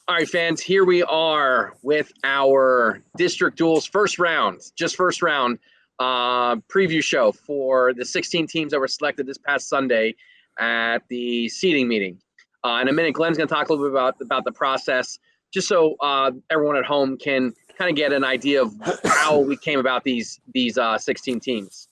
All right, fans, here we are with our district duels first round preview show for the 16 teams that were selected this past Sunday at the seeding meeting. In a minute, Glenn's going to talk a little bit about the process, just so everyone at home can kind of get an idea of how we came about these 16 teams.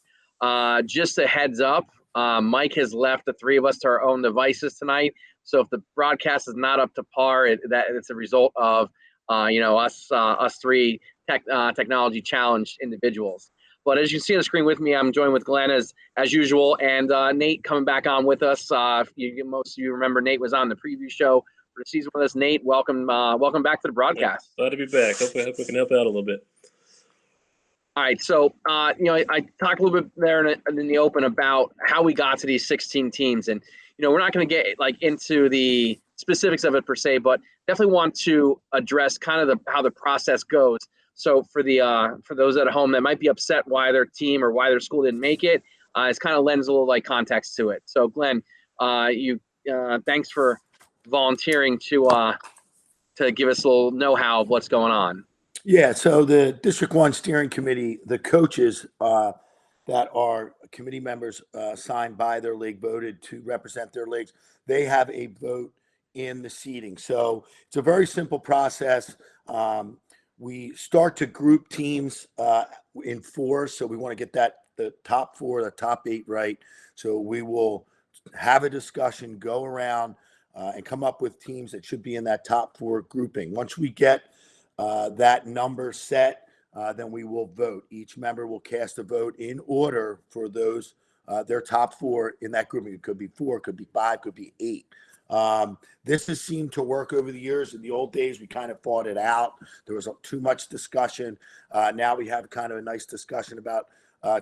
Just a heads up, Mike has left the three of us to our own devices tonight. So if the broadcast is not up to par, it's a result of us three technology challenged individuals. But as you can see on the screen with me, I'm joined with Glenn as usual, and Nate coming back on with us. Most of you remember Nate was on the preview show for the season with us. Nate, welcome back to the broadcast. Glad to be back. Hope we can help out a little bit. All right, so I talked a little bit there in the open about how we got to these 16 teams, and we're not going to get into the specifics of it per se, but definitely want to address kind of how the process goes. So for those at home that might be upset why their team or why their school didn't make it, it's kind of lends a little context to it. So Glenn, thanks for volunteering to give us a little know-how of what's going on. Yeah, so the District 1 Steering Committee, the coaches that are committee members signed by their league, voted to represent their leagues, they have a vote in the seating. So it's a very simple process. We start to group teams in four, so we want to get the top four, the top eight right. So we will have a discussion, go around and come up with teams that should be in that top four grouping. Once we get that number set, then we will vote. Each member will cast a vote in order for those their top four in that grouping. It could be four, could be five, could be eight. This has seemed to work over the years. In the old days, we kind of fought it out. There was too much discussion. Now we have kind of a nice discussion about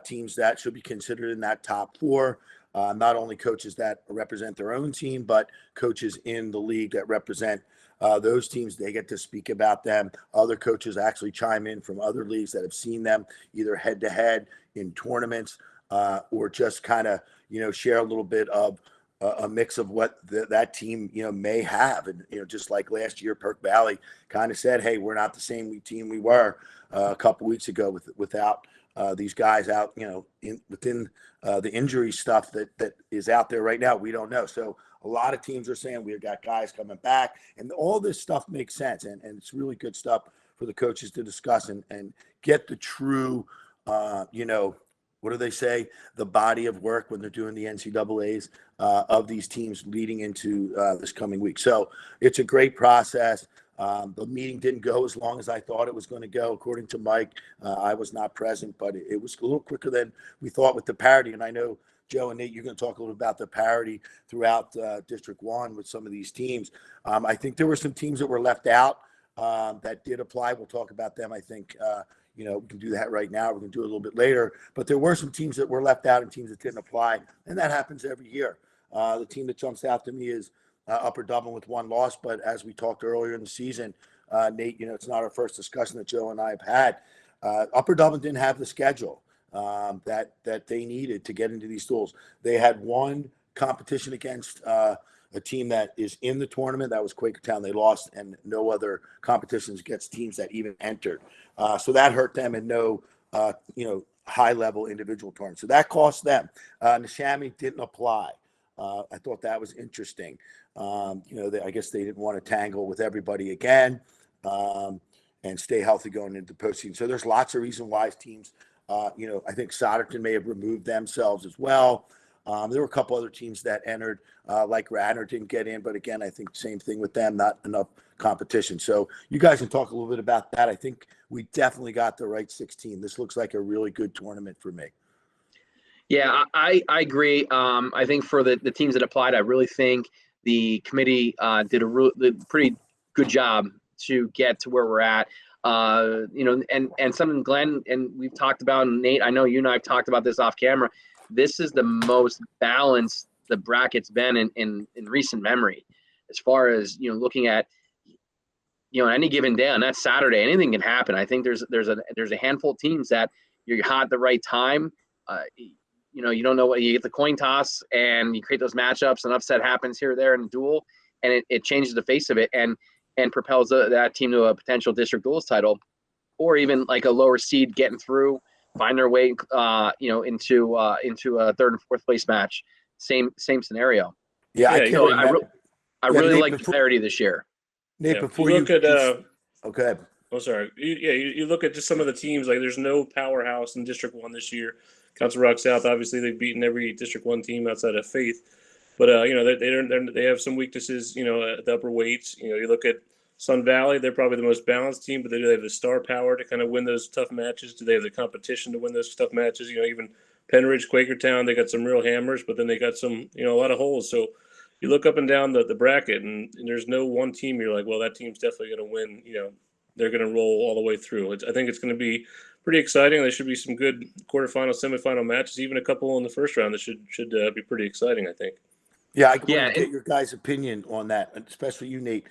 teams that should be considered in that top four. Not only coaches that represent their own team, but coaches in the league that represent those teams. They get to speak about them. Other coaches actually chime in from other leagues that have seen them either head to head in tournaments or just kind of, share a little bit of a mix of what that team, may have. And, just like last year, Perk Valley kind of said, hey, we're not the same team we were a couple weeks ago without these guys out, within the injury stuff that is out there right now. We don't know. So a lot of teams are saying we've got guys coming back, and all this stuff makes sense. And it's really good stuff for the coaches to discuss and get the true, what do they say? The body of work when they're doing the NCAAs of these teams leading into this coming week. So it's a great process. The meeting didn't go as long as I thought it was going to go. According to Mike, I was not present, but it was a little quicker than we thought with the parity. And I know, Joe and Nate, you're going to talk a little about the parity throughout District 1 with some of these teams. I think there were some teams that were left out that did apply. We'll talk about them. I think, we can do that right now. We're going to do it a little bit later. But there were some teams that were left out and teams that didn't apply, and that happens every year. The team that jumps out to me is Upper Dublin with one loss. But as we talked earlier in the season, Nate, it's not our first discussion that Joe and I have had. Upper Dublin didn't have the schedule that they needed to get into these duels. They had one competition against a team that is in the tournament. That was Quakertown. They lost, and no other competitions against teams that even entered. So that hurt them, and no, high-level individual tournament. So that cost them. Neshaminy didn't apply. I thought that was interesting. I guess they didn't want to tangle with everybody again and stay healthy going into the postseason. So there's lots of reasons why teams, I think Sodderton may have removed themselves as well. There were a couple other teams that entered, like Radnor didn't get in, but again, I think same thing with them, not enough competition. So you guys can talk a little bit about that. I think we definitely got the right 16. This looks like a really good tournament for me. Yeah, I agree. I think for the teams that applied, I really think the committee did a pretty good job to get to where we're at. And something Glenn and we've talked about, and Nate, I know you and I have talked about this off camera. This is the most balanced the bracket's been in recent memory, as far as looking at any given day on that Saturday, anything can happen. I think there's a handful of teams that you're hot at the right time. You don't know what you get the coin toss and you create those matchups, and upset happens here or there in a duel, and it changes the face of it. And and propels that team to a potential district duels title, or even like a lower seed getting through, find their way, into a third and fourth place match. Same scenario. Yeah, I Yeah, can't remember. I Yeah, really Nate, like the clarity this year. Nate, yeah. before You look at okay. oh, sorry. You look at just some of the teams. Like, there's no powerhouse in District 1 this year. Council Rock South, obviously, they've beaten every District 1 team outside of Faith. But, they have some weaknesses, at the upper weights. You look at Sun Valley, they're probably the most balanced team, but do they have the star power to kind of win those tough matches? Do they have the competition to win those tough matches? Even Penridge, Quakertown, they got some real hammers, but then they got some, a lot of holes. So you look up and down the bracket, and there's no one team you're like, well, that team's definitely going to win, they're going to roll all the way through. I think it's going to be pretty exciting. There should be some good quarterfinal, semifinal matches, even a couple in the first round that should be pretty exciting, I think. Yeah, I wanted to get your guys' opinion on that, especially you, Nate.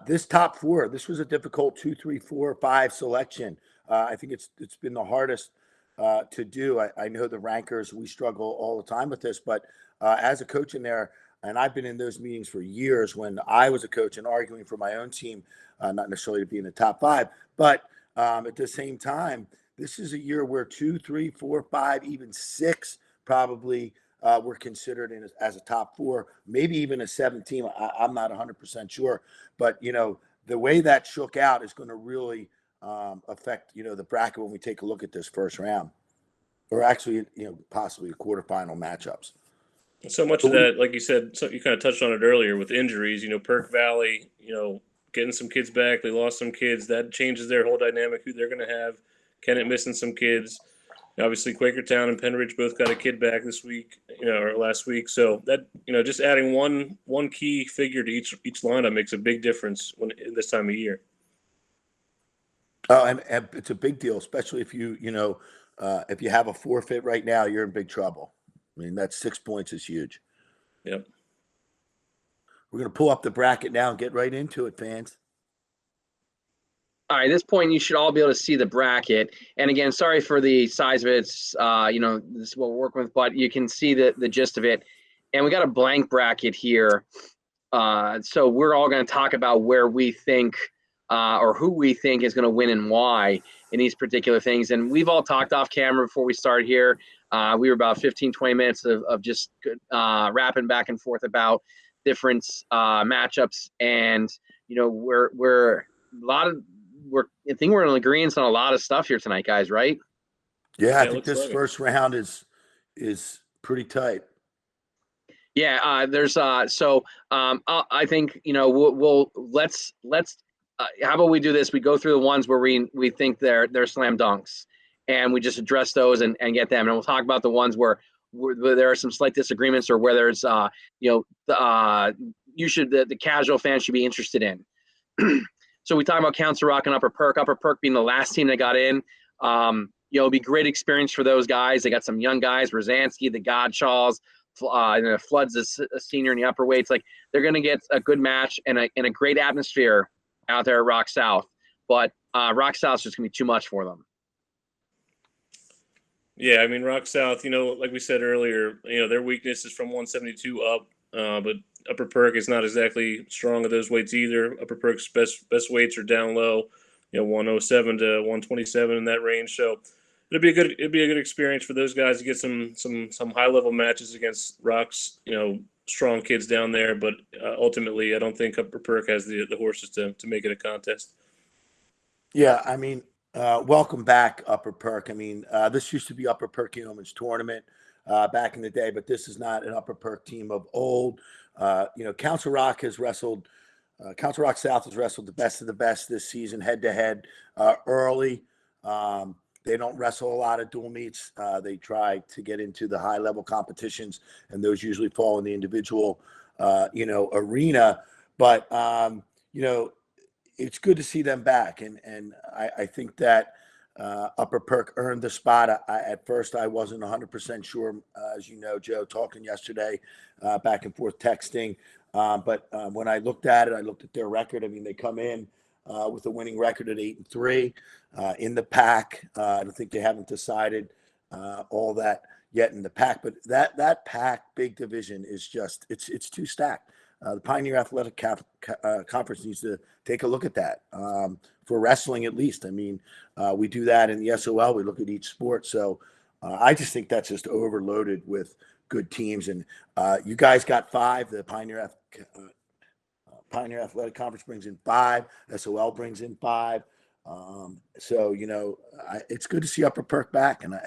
This top four, this was a difficult 2, 3, 4, 5 selection. I think it's been the hardest to do. I know the rankers, we struggle all the time with this, but as a coach in there, and I've been in those meetings for years when I was a coach and arguing for my own team, not necessarily to be in the top 5, but at the same time, this is a year where 2, 3, 4, 5, even 6 probably were considered as a top 4, maybe even a 7th team. I'm not 100% sure, but the way that shook out is going to really affect the bracket when we take a look at this first round, or actually possibly quarterfinal matchups. So much of that, like you said, so you kind of touched on it earlier with injuries. Perk Valley, getting some kids back. They lost some kids. That changes their whole dynamic, who they're going to have. Kennett missing some kids. Obviously, Quakertown and Penridge both got a kid back this week, or last week. So that, just adding one key figure to each lineup makes a big difference this time of year. Oh, and it's a big deal, especially if if you have a forfeit right now, you're in big trouble. I mean, that 6 points is huge. Yep. We're going to pull up the bracket now and get right into it, fans. All right, at this point, you should all be able to see the bracket. And again, sorry for the size of it. It's, this is what we're working with, but you can see the gist of it. And we got a blank bracket here. So we're all going to talk about where we think or who we think is going to win and why in these particular things. And we've all talked off camera before we started here. We were about 15, 20 minutes of just rapping back and forth about different matchups. And, I think we're in agreement on a lot of stuff here tonight, guys, right? Yeah, I think this first round is pretty tight. Yeah, there's I think let's how about we do this? We go through the ones where we think they're slam dunks, and we just address those and get them, and we'll talk about the ones where there are some slight disagreements or where there's the casual fan should be interested in. So we talk about Council Rock and Upper Perk being the last team that got in. It'll be great experience for those guys. They got some young guys, Rosansky, the Godshaws, Flood's a senior in the upper weights. Like, they're going to get a good match and a great atmosphere out there at Rock South. But Rock South's just going to be too much for them. Yeah, I mean, Rock South, like we said earlier, their weakness is from 172 up, but Upper Perk is not exactly strong at those weights either. Upper Perk's best weights are down low, 107 to 127 in that range. So it'd be a good experience for those guys to get some high level matches against Rock's, strong kids down there. But ultimately, I don't think Upper Perk has the horses to make it a contest. Yeah, I mean, welcome back, Upper Perk. I mean, this used to be Upper Perk Yeoman's tournament back in the day, but this is not an Upper Perk team of old. Council Rock has wrestled. Council Rock South has wrestled the best of the best this season, head to head, early. They don't wrestle a lot of dual meets. They try to get into the high level competitions, and those usually fall in the individual, arena. But it's good to see them back, and I think that Upper Perk earned the spot. At first, I wasn't 100% sure, as you know, Joe, talking yesterday, back and forth texting. But when I looked at it, I looked at their record. I mean, they come in with a winning record at 8-3 in the pack. I don't think they haven't decided all that yet in the pack, but that pack big division is just it's too stacked. The Pioneer Athletic Conference needs to take a look at that for wrestling at least. I mean, we do that in the SOL. We look at each sport. So I just think that's just overloaded with good teams. And you guys got 5. The Pioneer Athletic Conference brings in 5. SOL brings in 5. So it's good to see Upper Perk back, and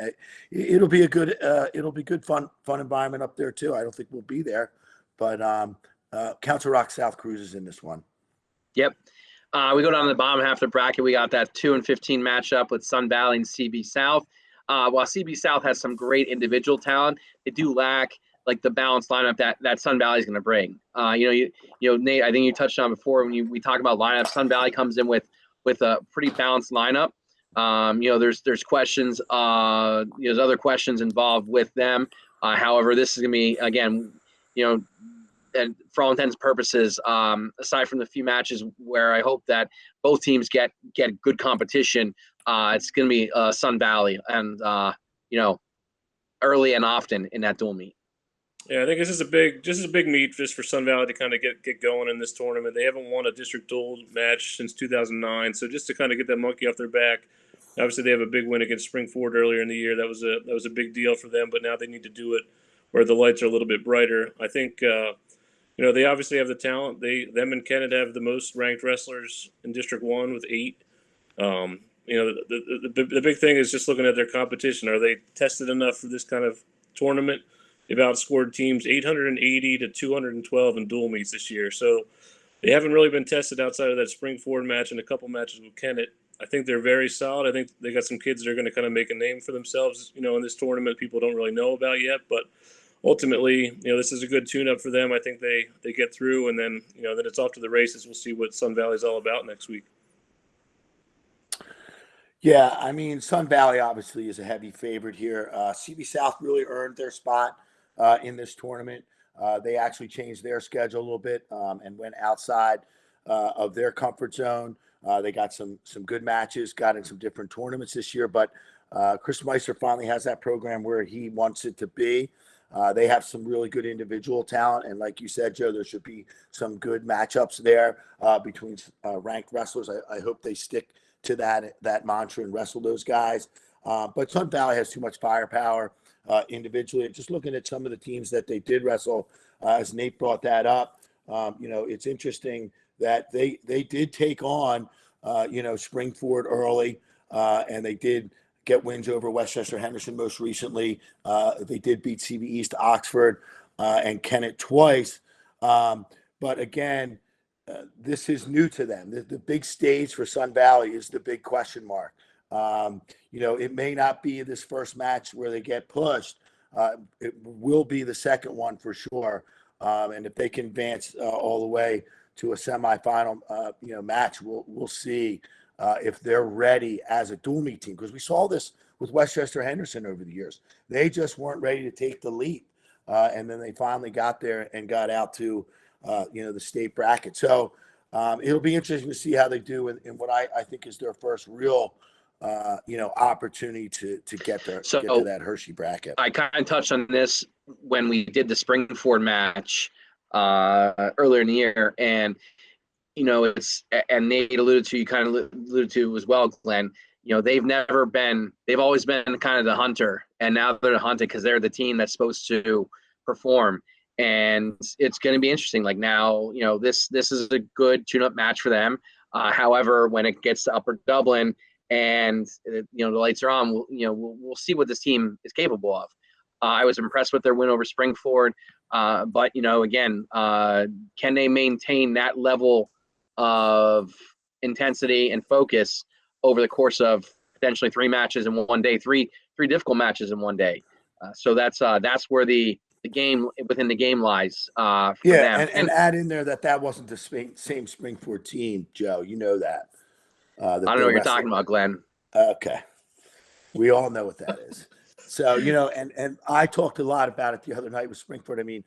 it'll be good fun environment up there too. I don't think we'll be there, but Council Rock South cruises in this one. Yep. We go down to the bottom half of the bracket. We got that 2-15 matchup with Sun Valley and CB South. While CB South has some great individual talent, they do lack like the balanced lineup that Sun Valley is going to bring. Nate, I think you touched on before when we talk about lineups. Sun Valley comes in with a pretty balanced lineup. There's questions. There's other questions involved with them. However, this is going to be again, and for all intents and purposes, aside from the few matches where I hope that both teams get good competition, it's going to be Sun Valley and early and often in that dual meet. Yeah, I think this is a big meet just for Sun Valley to kind of get going in this tournament. They haven't won a district dual match since 2009, so just to kind of get that monkey off their back. Obviously, they have a big win against Springford earlier in the year. That was a big deal for them, but now they need to do it where the lights are a little bit brighter. I think they obviously have the talent. Them and Kennett have the most ranked wrestlers in District 1 with 8. The big thing is just looking at their competition. Are they tested enough for this kind of tournament? They've outscored teams 880 to 212 in dual meets this year. So they haven't really been tested outside of that Springford match and a couple matches with Kennett. I think they're very solid. I think they got some kids that are going to kind of make a name for themselves, in this tournament people don't really know about yet. But ultimately, this is a good tune-up for them. I think they get through, and then, then it's off to the races. We'll see what Sun Valley's all about next week. Yeah, I mean, Sun Valley obviously is a heavy favorite here. CB South really earned their spot in this tournament. They actually changed their schedule a little bit and went outside of their comfort zone. They got some good matches, got in some different tournaments this year, but Chris Meister finally has that program where he wants it to be. They have some really good individual talent, and like you said, Joe, there should be some good matchups there between ranked wrestlers. I hope they stick to that mantra and wrestle those guys. But Sun Valley has too much firepower individually. Just looking at some of the teams that they did wrestle, as Nate brought that up, it's interesting that they did take on, Springford early, and they did get wins over Westchester Henderson most recently. They did beat CB East Oxford and Kennett twice. But again, this is new to them. The big stage for Sun Valley is the big question mark. It may not be this first match where they get pushed. It will be the second one for sure. And if they can advance all the way to a semifinal, match, we'll see if they're ready as a dual meet team. Because we saw this with Westchester Henderson over the years. They just weren't ready to take the leap. And then they finally got there and got out to, the state bracket. So it'll be interesting to see how they do in what I think is their first real, opportunity to get to that Hershey bracket. I kind of touched on this when we did the Springford match earlier in the year, and and Nate alluded to, you kind of alluded to as well, Glenn. They've always been kind of the hunter, and now they're the hunted because they're the team that's supposed to perform. And it's going to be interesting. Like now, this is a good tune-up match for them. However, when it gets to Upper Dublin and the lights are on, we'll see what this team is capable of. I was impressed with their win over Springford, but again, can they maintain that level of intensity and focus over the course of potentially 3 matches in one day, three difficult matches in one day? So that's where the game within the game lies for them. And add in there that wasn't the same Springford team, Joe. You know that. I don't know what you're talking about, Glenn. Okay. We all know what that is. So, and I talked a lot about it the other night with Springford. I mean,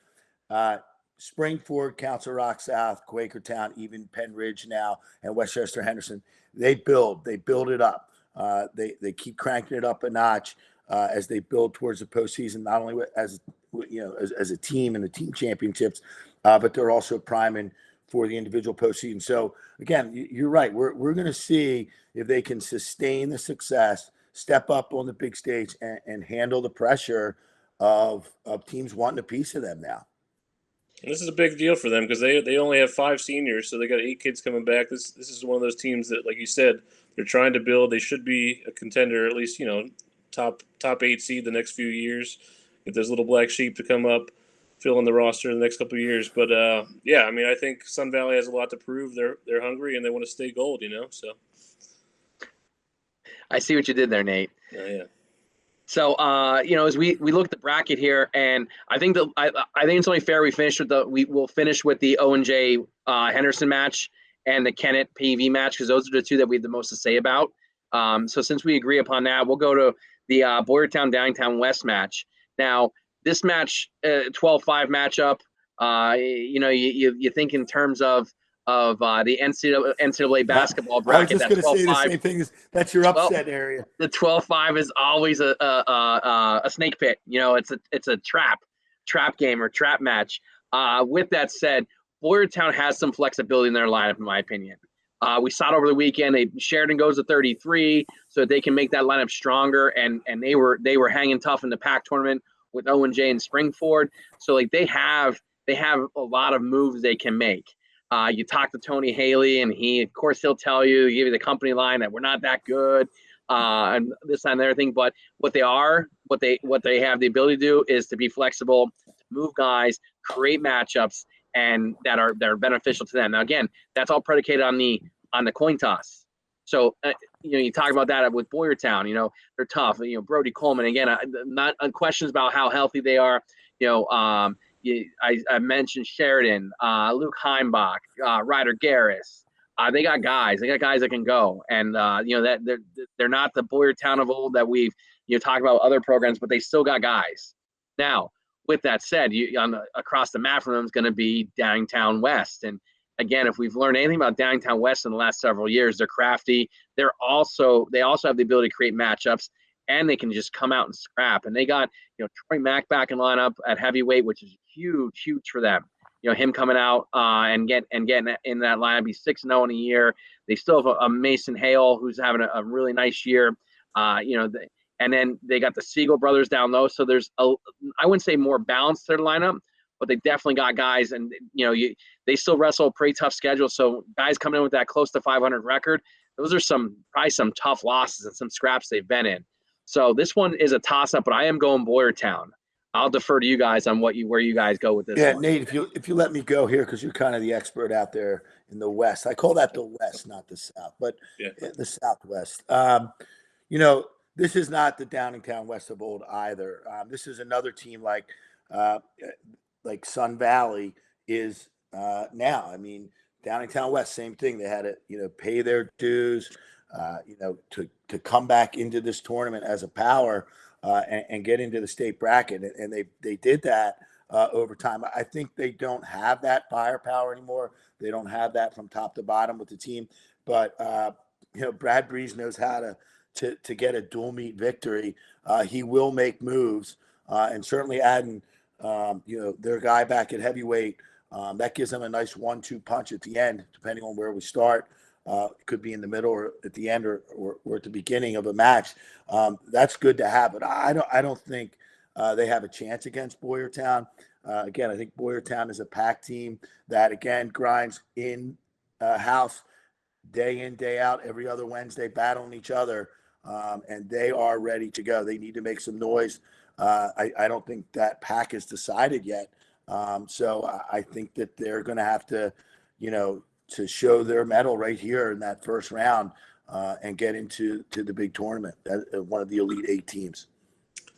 Springford, Council Rock South, Quakertown, even Penn Ridge now, and Westchester Henderson, they build it up. They keep cranking it up a notch as they build towards the postseason, not only as as a team in the team championships, but they're also priming for the individual postseason. So again, you're right. We're going to see if they can sustain the success, step up on the big stage, and handle the pressure of teams wanting a piece of them now. And this is a big deal for them because they only have 5 seniors, so they got 8 kids coming back. This is one of those teams that, like you said, they're trying to build. They should be a contender, at least top 8 seed the next few years. Get those little black sheep to come up, fill in the roster in the next couple of years. But yeah, I mean, I think Sun Valley has a lot to prove. They're hungry and they want to stay gold. So I see what you did there, Nate. yeah. So, as we look at the bracket here, and I think I think it's only fair we'll finish with the O&J Henderson match and the Kennett PV match, because those are the two that we have the most to say about. So since we agree upon that, we'll go to the Boyertown Downingtown West match. Now, this match, 12-5 matchup, you think in terms of the NCAA basketball bracket. I was just going to say the same thing. That's your upset area. The 12-5 is always a snake pit. It's a trap game or trap match. With that said, Boyertown has some flexibility in their lineup, in my opinion. We saw it over the weekend. Sheridan goes to 33, so that they can make that lineup stronger. And they were hanging tough in the PAC tournament with O&J and Springford. So they have a lot of moves they can make. You talk to Tony Haley, and he'll tell you, give you the company line that we're not that good, and this and everything. But what they have the ability to do is to be flexible, to move guys, create matchups, and that are beneficial to them. Now, again, that's all predicated on the coin toss. So you talk about that with Boyertown. They're tough. Brody Coleman, again, not questions about how healthy they are. I mentioned Sheridan, Luke Heimbach, Ryder Garris. They got guys. They got guys that can go, and that they're not the Boyertown of old that we've talked about other programs, but they still got guys. Now, with that said, across the map from them is going to be Downingtown West, and again, if we've learned anything about Downingtown West in the last several years, they're crafty. They also have the ability to create matchups, and they can just come out and scrap. And they got Troy Mack back in lineup at heavyweight, which is huge for them. Him coming out and getting in that lineup. He's 6-0 in a year. They still have a Mason Hale who's having a really nice year. And then they got the Siegel brothers down low. So there's I wouldn't say more balance to their lineup, but they definitely got guys. And they still wrestle a pretty tough schedule. So guys coming in with that close to 500 record, those are probably some tough losses and some scraps they've been in. So this one is a toss-up, but I am going Boyertown. I'll defer to you guys on where you guys go with this. Yeah, one. Nate, if you let me go here, because you're kind of the expert out there in the West. I call that the West, not the South, but the Southwest. This is not the Downingtown West of old either. This is another team like Sun Valley is now. I mean, Downingtown West, same thing. They had to pay their dues, to come back into this tournament as a power and get into the state bracket, and they did that over time. I think they don't have that firepower anymore. They don't have that from top to bottom with the team. But Brad Breeze knows how to get a dual meet victory. He will make moves, and certainly adding their guy back at heavyweight. That gives them a nice 1-2 punch at the end, depending on where we start. It could be in the middle or at the end or at the beginning of a match. That's good to have, but I don't think they have a chance against Boyertown. Again, I think Boyertown is a PAC team that, again, grinds in house day in, day out, every other Wednesday, battling each other, and they are ready to go. They need to make some noise. I don't think that PAC is decided yet. So I think that they're going to have to, to show their mettle right here in that first round and get into the big tournament, one of the Elite 8 teams.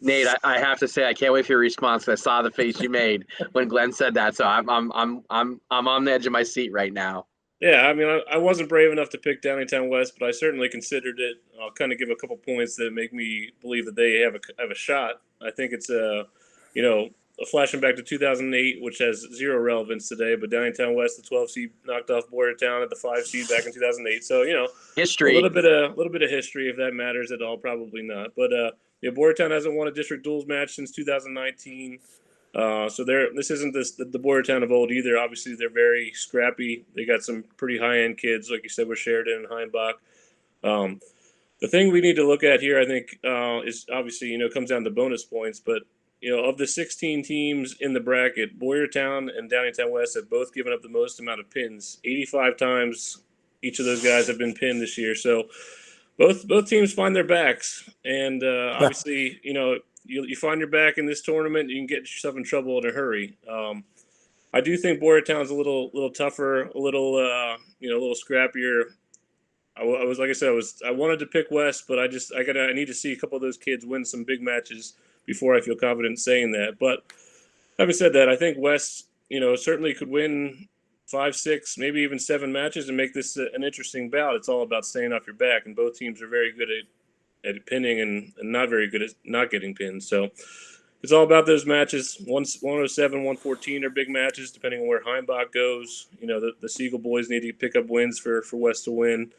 Nate, I have to say I can't wait for your response. I saw the face you made when Glenn said that, so I'm on the edge of my seat right now. Yeah, I mean, I wasn't brave enough to pick Downingtown West, but I certainly considered it. I'll kind of give a couple points that make me believe that they have a shot. I think it's flashing back to 2008, which has zero relevance today, but Downingtown West, the 12 seed, knocked off Boyertown at the 5 seed back in 2008. So history, a little bit of history, if that matters at all, probably not. But Boyertown hasn't won a district duels match since 2019. So this isn't the Boyertown of old either. Obviously, they're very scrappy. They got some pretty high-end kids, like you said, with Sheridan and Heimbach. The thing we need to look at here, I think, is obviously, it comes down to bonus points. But, of the 16 teams in the bracket, Boyertown and Downingtown West have both given up the most amount of pins. 85 times each of those guys have been pinned this year. So both teams find their backs. And obviously, you find your back in this tournament, you can get yourself in trouble in a hurry. I do think Boyertown's a little tougher, a little scrappier. I was like I said, I wanted to pick West, but I need to see a couple of those kids win some big matches before I feel confident saying that. But having said that, I think West, certainly could win 5, 6, maybe even 7 matches and make this an interesting bout. It's all about staying off your back, and both teams are very good at pinning and not very good at not getting pinned. So it's all about those matches. 107, 114 are big matches, depending on where Heimbach goes. The Siegel boys need to pick up wins for West to win.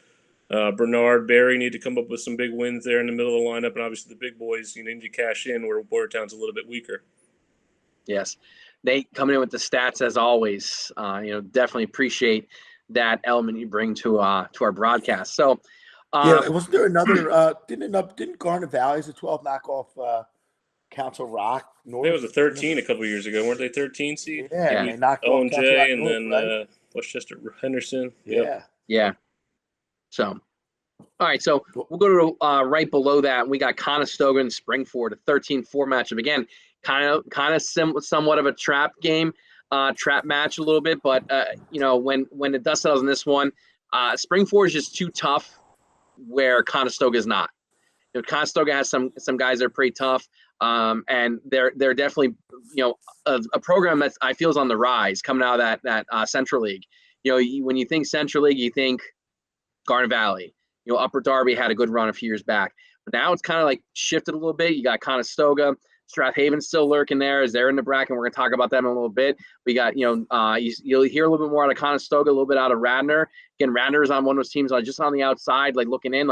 Bernard, Barry need to come up with some big wins there in the middle of the lineup, and obviously the big boys, need to cash in where Boyertown's a little bit weaker. Yes. Nate, coming in with the stats as always. Definitely appreciate that element you bring to our broadcast. So, wasn't there another? Didn't Garnet Valley as a 12 knock off Council Rock North? It was a 13 a couple years ago, weren't they? 13 seed. Yeah, and they knocked off Council J Rock and North, then right? Westchester Henderson. Yeah. So, all right. So we'll go to right below that. We got Conestoga and Springford, a 13-4 matchup. Again, kind of somewhat of a trap game, trap match a little bit. But when the dust settles in this one, Springford is just too tough, where Conestoga is not. Conestoga has some guys that are pretty tough, and they're definitely a program that I feel is on the rise coming out of that Central League. When you think Central League, you think Garnet Valley. Upper Darby had a good run a few years back, but now it's kind of like shifted a little bit. You got Conestoga, Strathaven's still lurking there as they're in the bracket. We're going to talk about them in a little bit. We got you'll hear a little bit more out of Conestoga, a little bit out of Radnor. Again, Radnor is on one of those teams just on the outside, like looking in,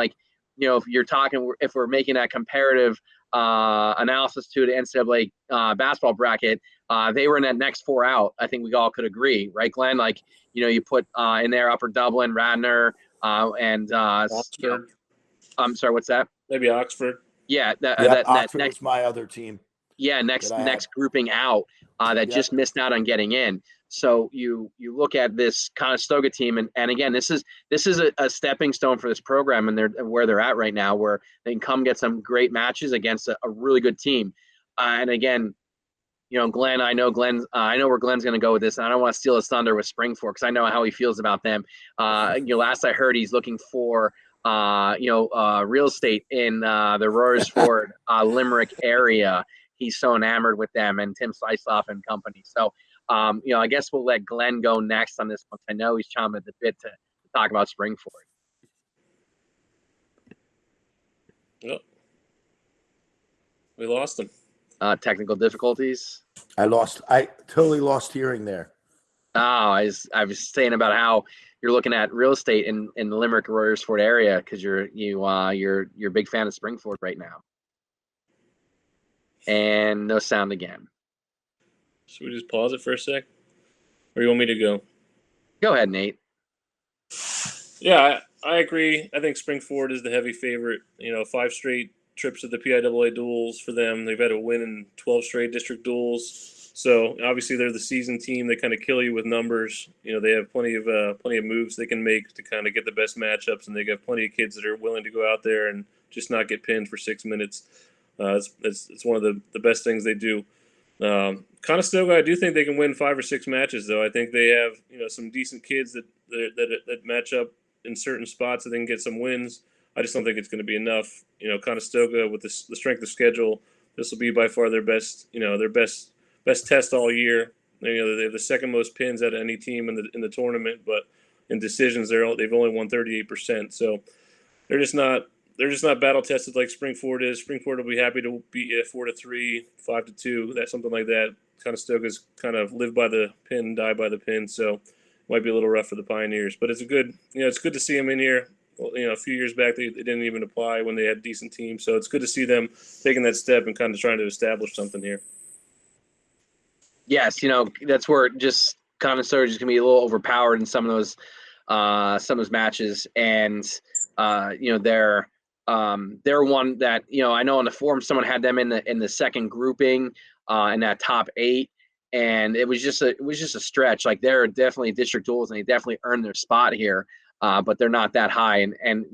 if we're making that comparative analysis to the NCAA basketball bracket, they were in that next 4 out. I think we all could agree, right, Glenn? You put in there Upper Dublin, Radnor, and Oxford. I'm sorry, what's that? Maybe Oxford. Yeah, Oxford was my other team. Yeah, next grouping out that just missed out on getting in. So you look at this Conestoga team, and again, this is a stepping stone for this program, and where they're at right now, where they can come get some great matches against a really good team. And again, Glenn, I know where Glenn's going to go with this, and I don't want to steal his thunder with Springford because I know how he feels about them. Last I heard, he's looking for real estate in the Royersford, Limerick area. He's so enamored with them and Tim Sliceoff and company. So, I guess we'll let Glenn go next on this one. I know he's chomping at the bit to talk about Springford. Yep. We lost him. Technical difficulties. I totally lost hearing there. Oh, I was saying about how you're looking at real estate in the Limerick Royersford area because you're a big fan of Springford right now. And no sound again. Should we just pause it for a sec? Or you want me to go? Go ahead, Nate. Yeah, I agree. I think Springford is the heavy favorite. 5 straight trips to the PIAA duels for them. They've had a win in 12 straight district duels. So obviously they're the seasoned team. They kind of kill you with numbers. They have plenty of moves they can make to kind of get the best matchups, and they have plenty of kids that are willing to go out there and just not get pinned for 6 minutes. It's one of the best things they do. Conestoga, I do think they can win 5 or 6 matches, though. I think they have some decent kids that match up in certain spots and then get some wins. I just don't think it's going to be enough. Conestoga with the strength of schedule, this will be by far their best test all year. They have the second most pins out of any team in the tournament, but in decisions they've only won 38%. So they're just not battle tested like Springford is. Springford will be happy to beat you 4-3, 5-2, that something like that. Conestoga's kind of live by the pin, die by the pin, so it might be a little rough for the Pioneers. But it's good to see them in here. A few years back they didn't even apply when they had a decent team, so it's good to see them taking that step and kind of trying to establish something here. Yes, that's where it just Connoisseur is going to be a little overpowered in some of those matches, and they're one that I know on the forum someone had them in the second grouping in that top 8, and it was just a stretch. Like they're definitely district duels, and they definitely earned their spot here, but they're not that high, and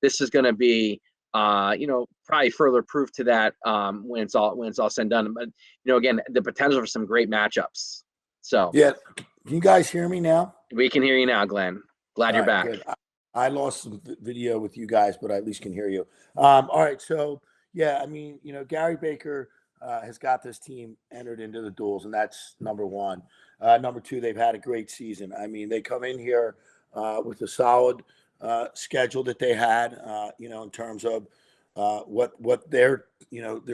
this is going to be probably further proof to that when it's all said and done. But again, the potential for some great matchups. So Yeah, can you guys hear me now? we can hear you now, Glenn. Glad you're back. Good. I lost some video with you guys, but I at least can hear you. All right, so yeah, I mean, Gary Baker has got this team entered into the duels, and that's number one. Number two, they've had a great season. I mean, they come in here with a solid schedule that they had, in terms of what their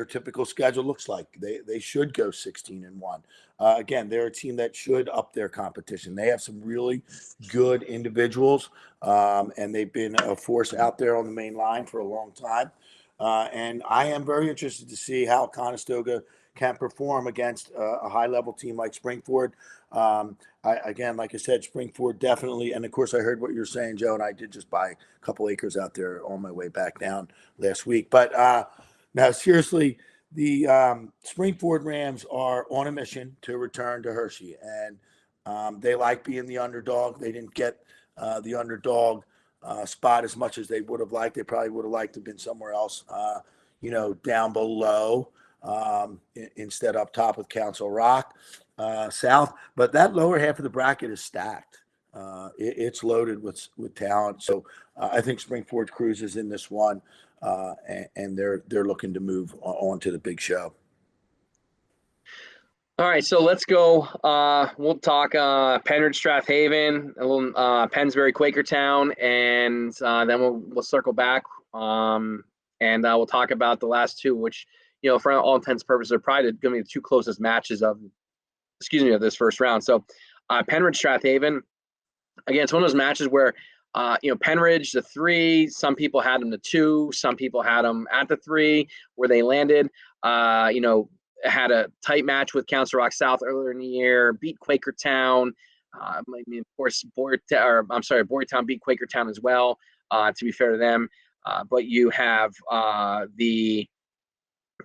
typical schedule looks like. They should go 16-1. Again, they're a team that should up their competition. They have some really good individuals, and they've been a force out there on the main line for a long time. And I am very interested to see how Conestoga can perform against a high-level team like Springford. Like I said, Springford definitely, and of course I heard what you're saying, Joe, and I did just buy a couple acres out there on my way back down last week. But now, seriously, the Springford Rams are on a mission to return to Hershey, and they like being the underdog. They didn't get the underdog spot as much as they would have liked. They probably would have liked to have been somewhere else, down below instead up top with Council Rock South. But that lower half of the bracket is stacked. It's loaded with talent. So I think Springford cruises in this one, and they're looking to move on to the big show. All right, so let's go. We'll talk Penridge, Strathaven, a little Pennsbury, Quakertown, and then we'll circle back, and we'll talk about the last two, which for all intents and purposes are probably going to be the two closest matches of this first round. So Penridge, Strathaven, again, it's one of those matches where Penridge, the 3, some people had them the 2, some people had them at the 3 where they landed. Had a tight match with Council Rock South earlier in the year, beat Quakertown. Of course, Boyertown beat Quakertown as well, to be fair to them. But you have the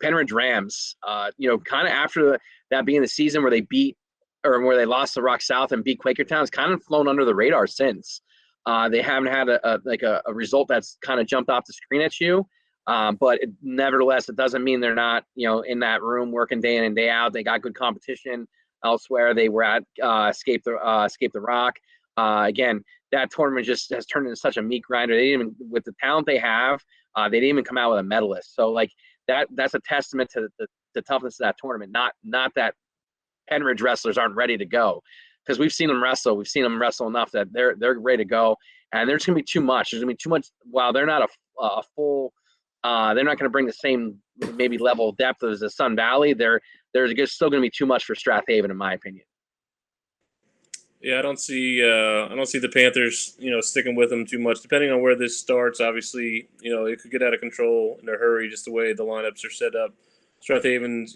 Penridge Rams, kind of after that being the season where they beat or where they lost to Rock South and beat Quakertown, it's kind of flown under the radar since. They haven't had a result that's kind of jumped off the screen at you. But nevertheless, it doesn't mean they're not, in that room working day in and day out. They got good competition elsewhere. They were at Escape the Rock. Again, that tournament just has turned into such a meat grinder. They didn't even, with the talent they have, they didn't even come out with a medalist. So that's a testament to the toughness of that tournament. Not that Penridge wrestlers aren't ready to go, because we've seen them wrestle. We've seen them wrestle enough that they're ready to go. And there's going to be too much. There's going to be too much. While they're not a full. They're not going to bring the same maybe level of depth as the Sun Valley. There's still going to be too much for Strathaven, in my opinion. Yeah, I don't see the Panthers, sticking with them too much. Depending on where this starts, obviously, it could get out of control in a hurry, just the way the lineups are set up. Strathaven's,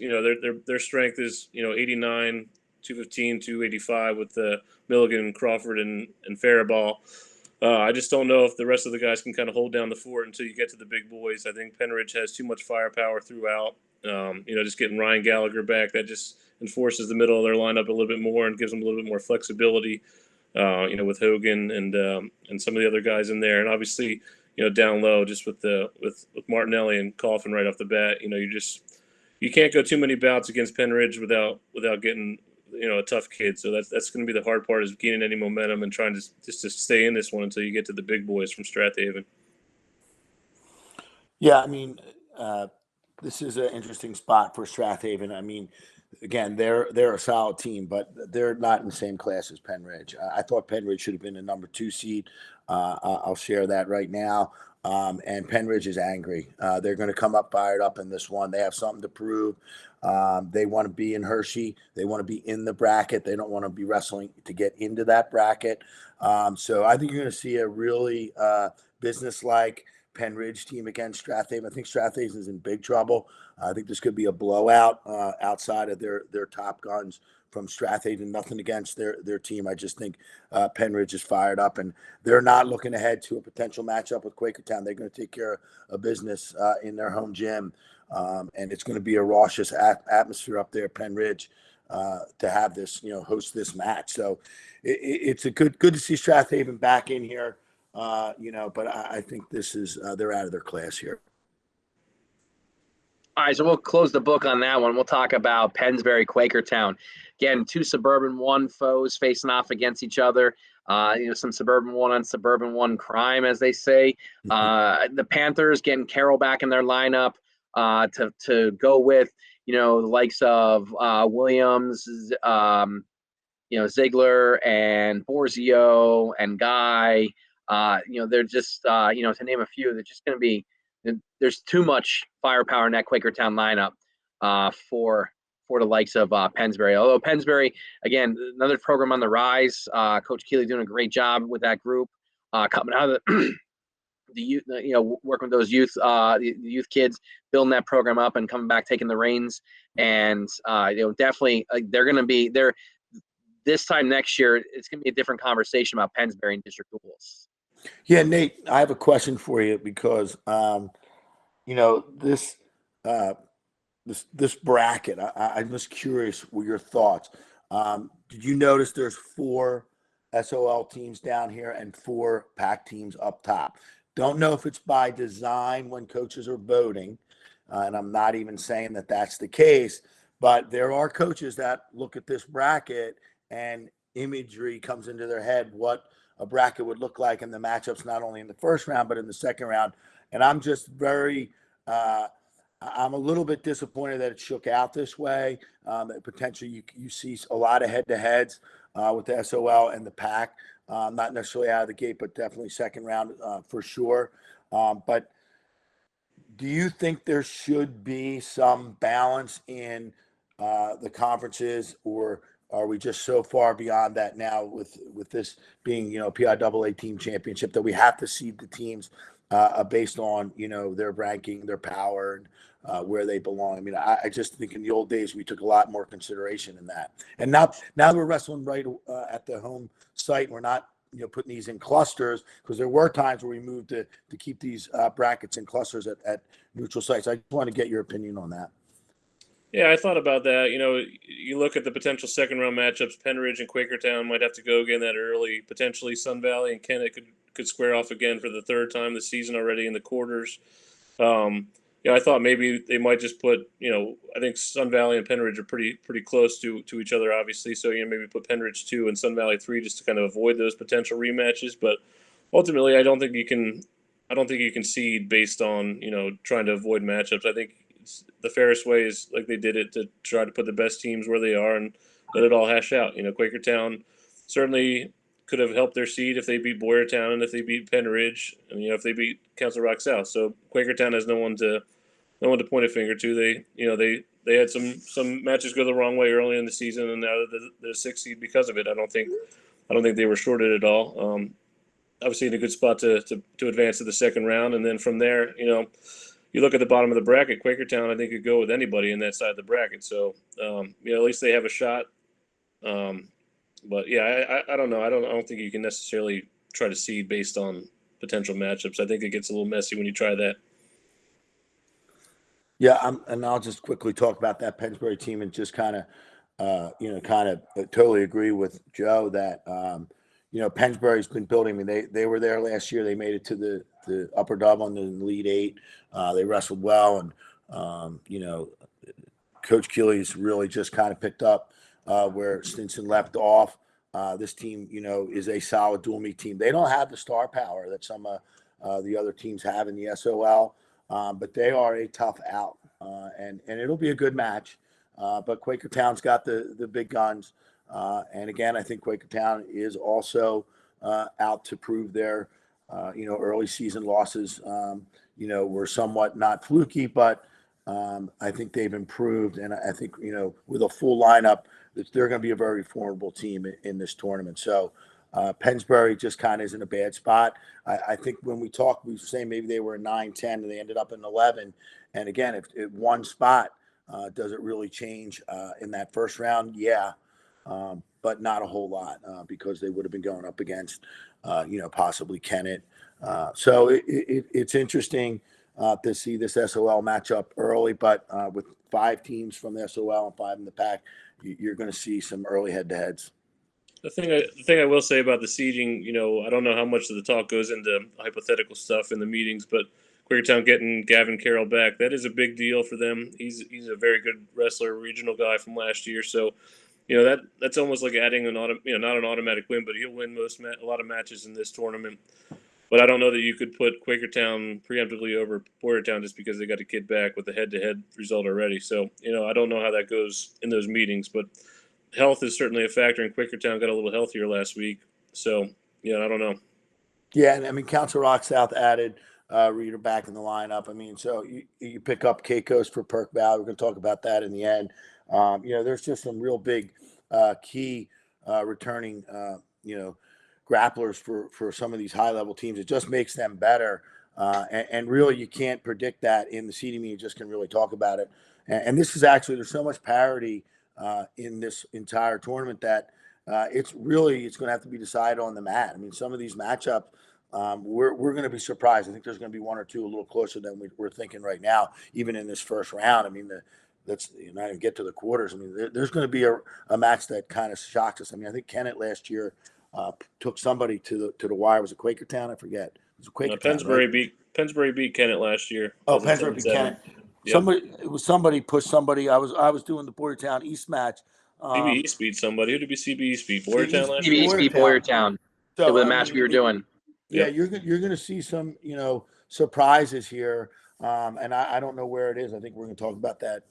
their strength is, 89, 215, 285 with Milligan, Crawford, and Faribault. I just don't know if the rest of the guys can kind of hold down the fort until you get to the big boys. I think Penridge has too much firepower throughout. Just getting Ryan Gallagher back, that just enforces the middle of their lineup a little bit more and gives them a little bit more flexibility. With Hogan and some of the other guys in there, and obviously, down low just with Martinelli and Coffin right off the bat. You can't go too many bouts against Penridge without getting a tough kid. So that's going to be the hard part, is gaining any momentum and trying to stay in this one until you get to the big boys from Strathaven. Yeah, I mean, this is an interesting spot for Strathaven. I mean, again, they're a solid team, but they're not in the same class as Penridge. I thought Penridge should have been a number 2 seed. I'll share that right now. And Penridge is angry. They're going to come up fired up in this one. They have something to prove. They want to be in Hershey. They want to be in the bracket. They don't want to be wrestling to get into that bracket. So I think you're going to see a really businesslike, Penn Ridge team against Strathaven. I think Strathaven is in big trouble. I think this could be a blowout outside of their top guns from Strathaven. Nothing against their team. I just think Penn Ridge is fired up, and they're not looking ahead to a potential matchup with Quakertown. They're going to take care of business in their home gym, and it's going to be a raucous atmosphere up there, Penn Ridge, to have this, host this match. So it's a good to see Strathaven back in here. But I think this is they're out of their class here. All right, so we'll close the book on that one. We'll talk about Pennsbury, Quakertown. Again, two Suburban 1 foes facing off against each other. Some Suburban 1 on Suburban 1 crime, as they say. The Panthers getting Carroll back in their lineup to go with, the likes of Williams, Ziegler and Borzio and Guy. They're just, to name a few, they're just going to be, there's too much firepower in that Quakertown lineup for the likes of Pennsbury. Although Pennsbury, again, another program on the rise. Coach Keeley doing a great job with that group, coming out of the youth, working with those youth, the youth kids, building that program up and coming back, taking the reins. And, definitely they're going to be there. This time next year, it's going to be a different conversation about Pennsbury and district duels. Yeah, Nate, I have a question for you because, this bracket, I'm just curious what your thoughts. Did you notice there's 4 SOL teams down here and 4 PAC teams up top? Don't know if it's by design when coaches are voting, and I'm not even saying that that's the case, but there are coaches that look at this bracket and imagery comes into their head what a bracket would look like in the matchups, not only in the first round, but in the second round. And I'm just I'm a little bit disappointed that it shook out this way. That potentially you see a lot of head-to-heads with the SOL and the PAC, not necessarily out of the gate, but definitely second round for sure. But do you think there should be some balance in the conferences, or are we just so far beyond that now with this being, PIAA team championship that we have to seed the teams based on, their ranking, their power, and where they belong? I mean, I just think in the old days, we took a lot more consideration in that. And now we're wrestling right at the home site. We're not, putting these in clusters, because there were times where we moved to keep these brackets in clusters at neutral sites. I just want to get your opinion on that. Yeah, I thought about that. You look at the potential second round matchups. Penn Ridge and Quakertown might have to go again that early. Potentially Sun Valley and Kennett could square off again for the third time this season already in the quarters. I thought maybe they might just put, I think Sun Valley and Penn Ridge are pretty close to each other, obviously. So, maybe put Penn Ridge 2 and Sun Valley 3 just to kind of avoid those potential rematches. But ultimately, I don't think you can seed based on, trying to avoid matchups. I think the fairest way is like they did it, to try to put the best teams where they are and let it all hash out. Quakertown certainly could have helped their seed if they beat Boyertown and if they beat Penn Ridge and if they beat Council Rock South. So Quakertown has no one to point a finger to. They had some matches go the wrong way early in the season, and now they're the 6th seed because of it. I don't think they were shorted at all. Obviously in a good spot to advance to the second round, and then from there, you look at the bottom of the bracket. Quakertown, I think, could go with anybody in that side of the bracket. So, at least they have a shot. But yeah, I don't know. I don't think you can necessarily try to seed based on potential matchups. I think it gets a little messy when you try that. Yeah, and I'll just quickly talk about that Pennsbury team and just kind of totally agree with Joe that Pennsbury's been building. I mean, they were there last year. They made it to the upper Dublin in the Elite 8. They wrestled well, and Coach Keeley's really just kind of picked up where Stinson left off. This team, is a solid dual meet team. They don't have the star power that some the other teams have in the SOL. But they are a tough out, and it'll be a good match. But Quakertown's got the big guns, and again, I think Quakertown is also out to prove their early season losses. Were somewhat not fluky, but I think they've improved, and I think with a full lineup, they're going to be a very formidable team in this tournament. So Pennsbury just kind of is in a bad spot. I think when we talked, we were saying maybe they were 9-10 and they ended up in 11. And again, if one spot, does it really change in that first round? Yeah, but not a whole lot because they would have been going up against, possibly Kennett. So it's interesting to see this SOL matchup early, but with 5 teams from the SOL and 5 in the pack, you're going to see some early head-to-heads. The thing I will say about the seeding, I don't know how much of the talk goes into hypothetical stuff in the meetings, but Quakertown getting Gavin Carroll back, that is a big deal for them. He's a very good wrestler, regional guy from last year. So, that's almost like adding not an automatic win, but he'll win a lot of matches in this tournament. But I don't know that you could put Quakertown preemptively over Boyertown just because they got a kid back with a head-to-head result already. So, I don't know how that goes in those meetings, but health is certainly a factor, and Quakertown got a little healthier last week. So, I don't know. Yeah, and I mean, Council Rock South added Reader back in the lineup. I mean, so you pick up Caicos for Perk Valley. We're going to talk about that in the end. There's just some real big key returning, grapplers for some of these high-level teams. It just makes them better. And really, you can't predict that in the seeding meeting. You just can really talk about it. And this is actually, there's so much parity in this entire tournament that it's going to have to be decided on the mat. I mean, some of these matchups, we're going to be surprised. I think there's going to be 1 or 2 a little closer than we're thinking right now, even in this first round. I mean, let's not even get to the quarters. I mean, there's going to be a match that kind of shocks us. I mean, I think Kennett last year took somebody to the wire. Was it Quakertown? I forget. It was Quakertown. Pennsbury beat Kennett last year. Oh, Pennsbury beat Kennett. Yep. Somebody pushed somebody. I was doing the Boyertown East match. CB East beat somebody. Who did CB East beat? Boyertown last year? CB East beat Boyertown. So, with the match we were doing. Yeah, you're going to see some, surprises here. And I don't know where it is. I think we're going to talk about that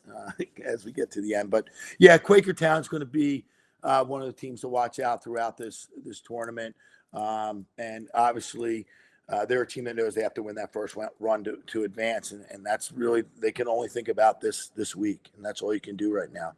as we get to the end. But, yeah, Quakertown's going to be one of the teams to watch out throughout this tournament. And obviously, they're a team that knows they have to win that first run to advance. And that's really – they can only think about this week. And that's all you can do right now.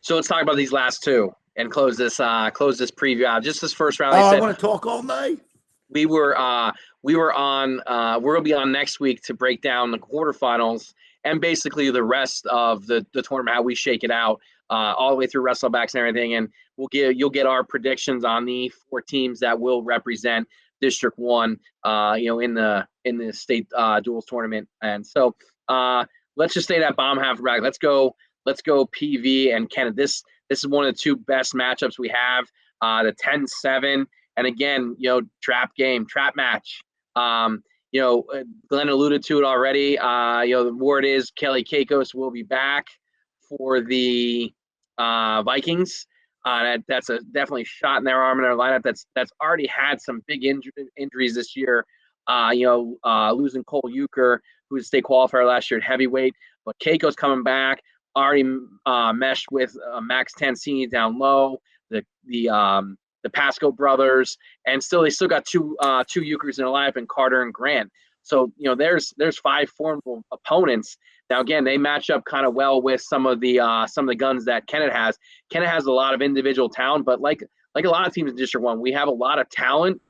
So let's talk about these last 2 and close this preview out. Just this first round. I want to talk all night. We're going to be on next week to break down the quarterfinals and basically the rest of the tournament, how we shake it out all the way through wrestlebacks and everything. And you'll get our predictions on the 4 teams that will represent District 1, in the state duels tournament. And so let's just stay that bottom half rack. Let's go PV and Kenneth. This is one of the 2 best matchups we have. The 10-7. And again, trap match. Glenn alluded to it already. The word is Kelly Caicos will be back for the Vikings. That's a definitely shot in their arm in their lineup. That's already had some big injuries this year. Losing Cole Euchre, who was a state qualifier last year at heavyweight, but Caicos coming back. Already meshed with Max Tancini down low. The Pasco brothers, and they still got 2 Euchres in their lineup, and Carter and Grant. So there's 5 formidable opponents. Now again, they match up kind of well with some of the guns that Kennett has. Kennett has a lot of individual talent, but like a lot of teams in District 1, we have a lot of talent,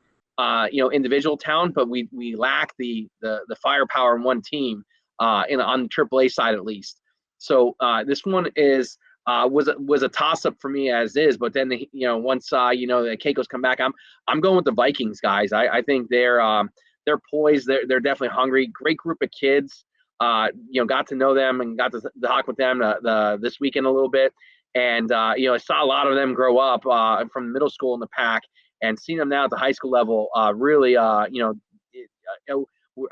individual talent, but we lack the firepower in one team on the AAA side at least. So this one is. Was a toss up for me as is, but then once the Caicos come back, I'm going with the Vikings guys. I think they're poised. They're definitely hungry. Great group of kids. Got to know them and got to talk with them this weekend a little bit, and I saw a lot of them grow up from middle school in the pack, and seeing them now at the high school level. Really, I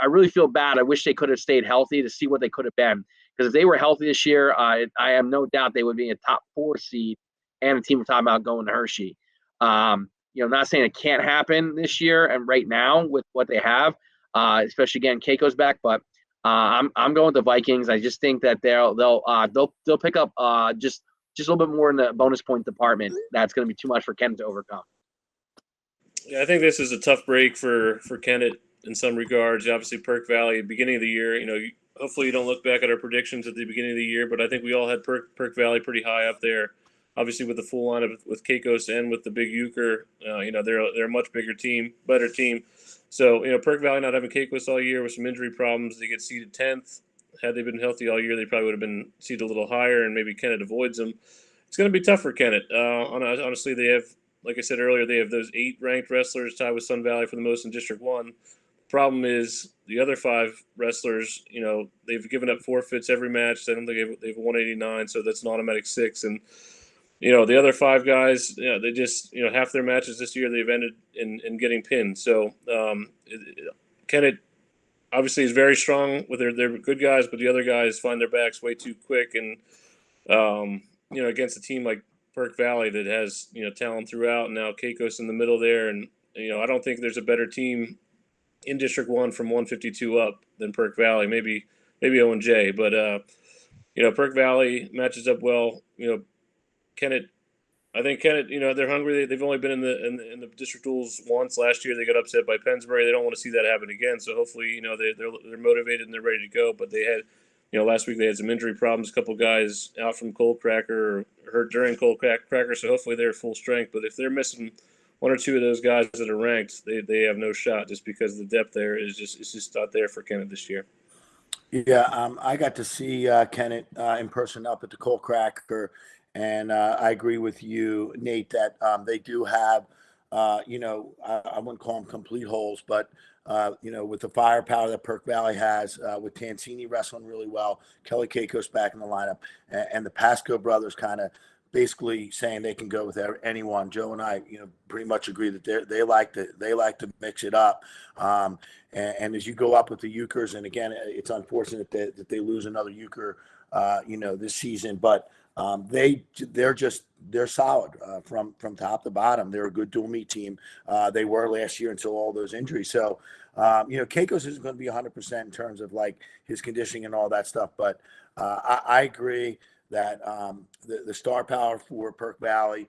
really feel bad. I wish they could have stayed healthy to see what they could have been. Because if they were healthy this year, I have no doubt they would be a top 4 seed and a team we're talking about going to Hershey. Not saying it can't happen this year and right now with what they have, especially getting Caicos back. But I'm going with the Vikings. I just think that they'll pick up just a little bit more in the bonus point department. That's going to be too much for Kennett to overcome. Yeah, I think this is a tough break for Kennett in some regards. Obviously, Perk Valley, beginning of the year, hopefully you don't look back at our predictions at the beginning of the year, but I think we all had Perk Valley pretty high up there obviously with the full lineup with Keikos and with the big Euchre, they're a much bigger team, better team. So, Perk Valley not having Keikos all year with some injury problems, they get seeded 10th. Had they been healthy all year, they probably would have been seeded a little higher, and maybe Kennett avoids them. It's going to be tough for Kennett. Honestly, they have, like I said earlier, they have those 8 ranked wrestlers tied with Sun Valley for the most in District 1. Problem is the other 5 wrestlers, they've given up forfeits every match. I don't think they've 189, so that's an automatic 6. And the other 5 guys, they just half their matches this year they've ended in getting pinned. So Kennett obviously is very strong with their good guys, but the other guys find their backs way too quick. And against a team like Perk Valley that has talent throughout, and now Keikos in the middle there, and I don't think there's a better team in District 1 from 152 up than Perk Valley, maybe O&J, but Perk Valley matches up well. Kennett, I think Kennett, they're hungry. They've only been in the district duels once. Last year they got upset by Pennsbury. They don't want to see that happen again. So hopefully, they're motivated and they're ready to go. But they had, last week they had some injury problems. A couple guys out from Cold Cracker or hurt during Cold Cracker. So hopefully they're full strength. But if they're missing 1 or 2 of those guys that are ranked, they have no shot just because the depth there is just not there for Kennett this year. Yeah, I got to see Kennett in person up at the Cold Cracker, and I agree with you, Nate, that they do have, I wouldn't call them complete holes, but with the firepower that Perk Valley has, with Tansini wrestling really well, Kelly Keikos back in the lineup, and the Pasco brothers kind of basically saying they can go with anyone. Joe and I, pretty much agree that they like to mix it up. And as you go up with the Euchres, and again, it's unfortunate that they lose another Euchre, this season, but they're solid from top to bottom. They're a good dual meet team. They were last year until all those injuries. So, Keikos isn't going to be 100% in terms of like his conditioning and all that stuff. But I agree that the star power for Perk Valley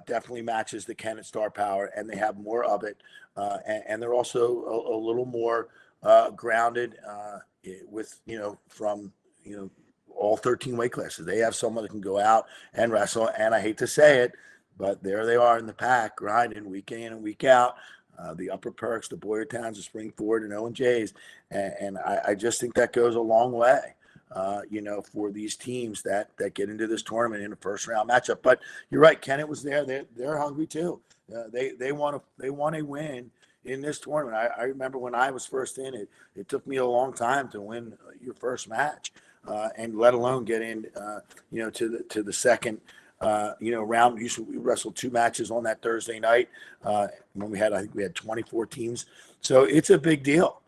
definitely matches the Kennett star power, and they have more of it. And they're also a little more grounded with, from, all 13 weight classes. They have someone that can go out and wrestle. And I hate to say it, but there they are in the pack, grinding week in and week out. The Upper Perks, the Boyertowns, the Springford, and O&Js. And I just think that goes a long way, for these teams that get into this tournament in a first round matchup. But you're right, Kennett was there. They're hungry too. They want a win in this tournament. I remember when I was first in it, it took me a long time to win your first match. And let alone get in, to the second, round. We wrestled 2 matches on that Thursday night when I think we had 24 teams. So it's a big deal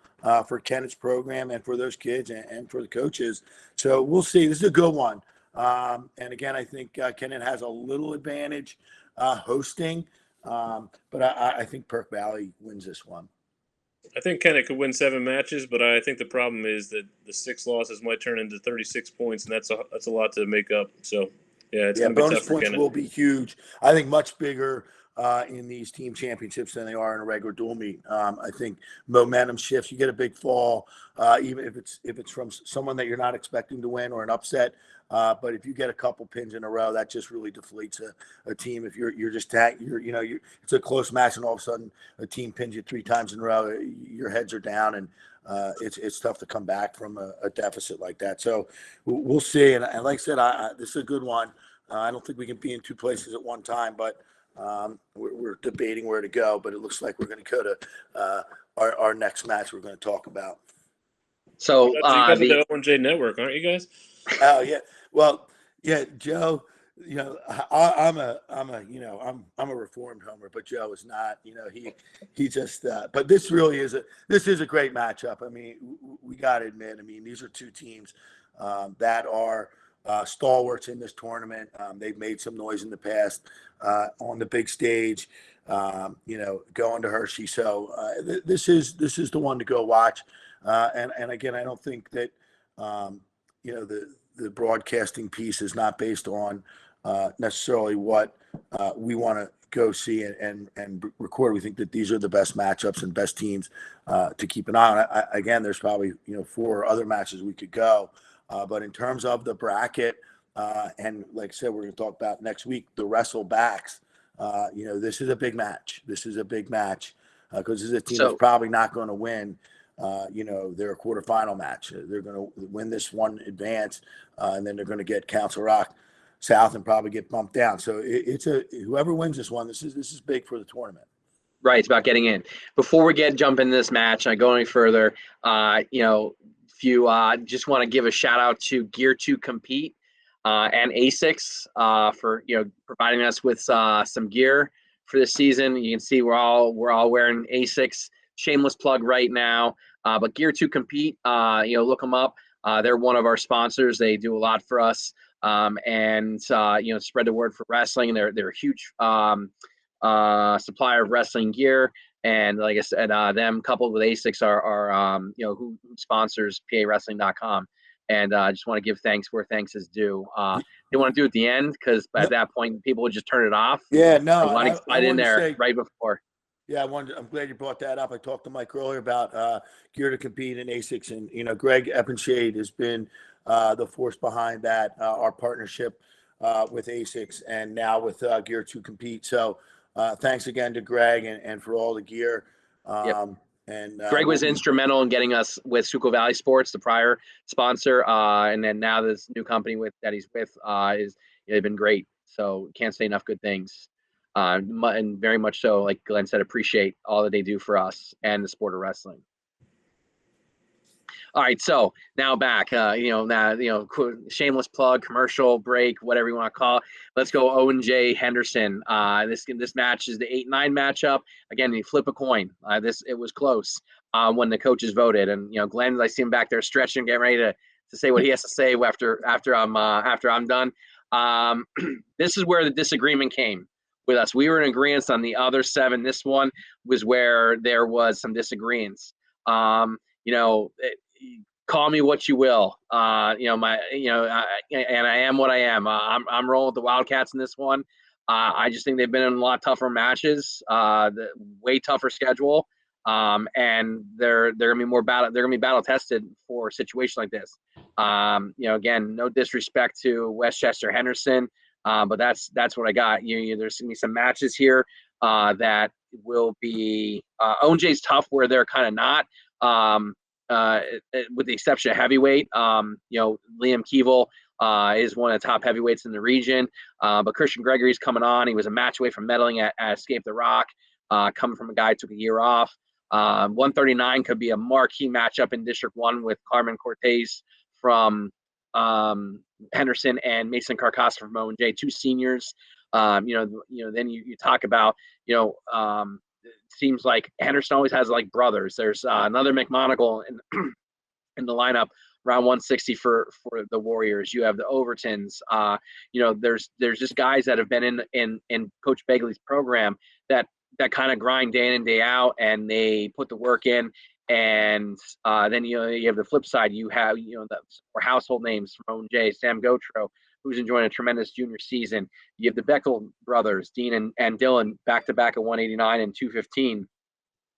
for Kennett's program and for those kids and for the coaches. So we'll see. This is a good one. And again, I think Kennett has a little advantage hosting, but I think Perk Valley wins this one. I think Kennett could win 7 matches, but I think the problem is that the 6 losses might turn into 36 points, and that's a lot to make up. So, it's going to be tough for bonus Kennett. points will be huge. I think much bigger in these team championships than they are in a regular dual meet. I think momentum shifts. You get a big fall, even if it's from someone that you're not expecting to win or an upset. But if you get a couple pins in a row, that just really deflates a team. If you're just it's a close match and all of a sudden a team pins you 3 times in a row, your heads are down and it's tough to come back from a deficit like that. So we'll see. And like I said, this is a good one. I don't think we can be in 2 places at one time, but we're debating where to go. But it looks like we're going to go to our next match we're going to talk about. So you guys are the O&J network, aren't you guys? Oh yeah. Well, yeah, Joe, I'm a reformed homer, but Joe is not. He just. But this really is a great matchup. I mean, we got to admit. I mean, these are 2 teams that are stalwarts in this tournament. They've made some noise in the past on the big stage. Going to Hershey. So this is the one to go watch. And again, I don't think that the broadcasting piece is not based on necessarily what we want to go see and record. We think that these are the best matchups and best teams to keep an eye on. Again, there's probably 4 other matches we could go, but in terms of the bracket, And like I said, we're going to talk about next week, the wrestlebacks. This is a big match. This is a big match because this is a team that's probably not going to win. Their quarterfinal match. They're going to win this one advance, and then they're going to get Council Rock South and probably get bumped down. So it's whoever wins this one. This is big for the tournament. Right, it's about getting in. Before we jump into this match, I go any further. If you just want to give a shout out to Gear to Compete and ASICS for providing us with some gear for this season. You can see we're all wearing ASICS. Shameless plug right now. But Gear to Compete, look them up. They're one of our sponsors. They do a lot for us, and spread the word for wrestling. They're a huge supplier of wrestling gear, and like I said, them coupled with ASICS are who sponsors PAWrestling.com. And I just want to give thanks where thanks is due. They want to do it at the end because at that point people would just turn it off. Yeah, no, I want to slide in there right before. Yeah, I'm glad you brought that up. I talked to Mike earlier about Gear to Compete and ASICS, and Greg Eppenshade has been the force behind that, our partnership with ASICS and now with Gear to Compete. So thanks again to Greg and for all the gear. Yep. And Greg was instrumental in getting us with Suco Valley Sports, the prior sponsor, and then now this new company that he's with they've been great. So can't say enough good things. And very much so, like Glenn said, appreciate all that they do for us and the sport of wrestling. All right, so now back, shameless plug, commercial break, whatever you want to call it. Let's go Owen J. Henderson. This match is the 8-9 matchup. Again, you flip a coin. It was close when the coaches voted, and Glenn, I see him back there stretching, getting ready to say what he has to say after I'm done. This is where the disagreement came with us. We were in agreement on the other 7. This one was where there was some disagreements. Call me what you will. And I am what I am. I'm rolling with the Wildcats in this one. I just think they've been in a lot tougher matches, the way tougher schedule, and they're gonna be more battle. They're gonna be battle tested for a situation like this. Again, no disrespect to Westchester Henderson, but that's what I got. There's gonna be some matches here that will be OJ's tough where they're kind of not. With the exception of heavyweight, Liam Keeble is one of the top heavyweights in the region. But Christian Gregory's coming on. He was a match away from medaling at Escape the Rock, coming from a guy who took a year off. 139 could be a marquee matchup in District 1 with Carmen Cortez from Henderson and Mason Carcasa from O&J, 2 seniors. Then you talk about, it seems like Henderson always has like brothers. There's another McMonagle in the lineup around 160 for the Warriors. You have the Overtons. There's just guys that have been in Coach Begley's program that kind of grind day in and day out, and they put the work in. And then you have the flip side. You have the household names from O&J, Sam Gotro, who's enjoying a tremendous junior season. You have the Bechtel brothers, Dean and Dylan, back-to-back at 189 and 215,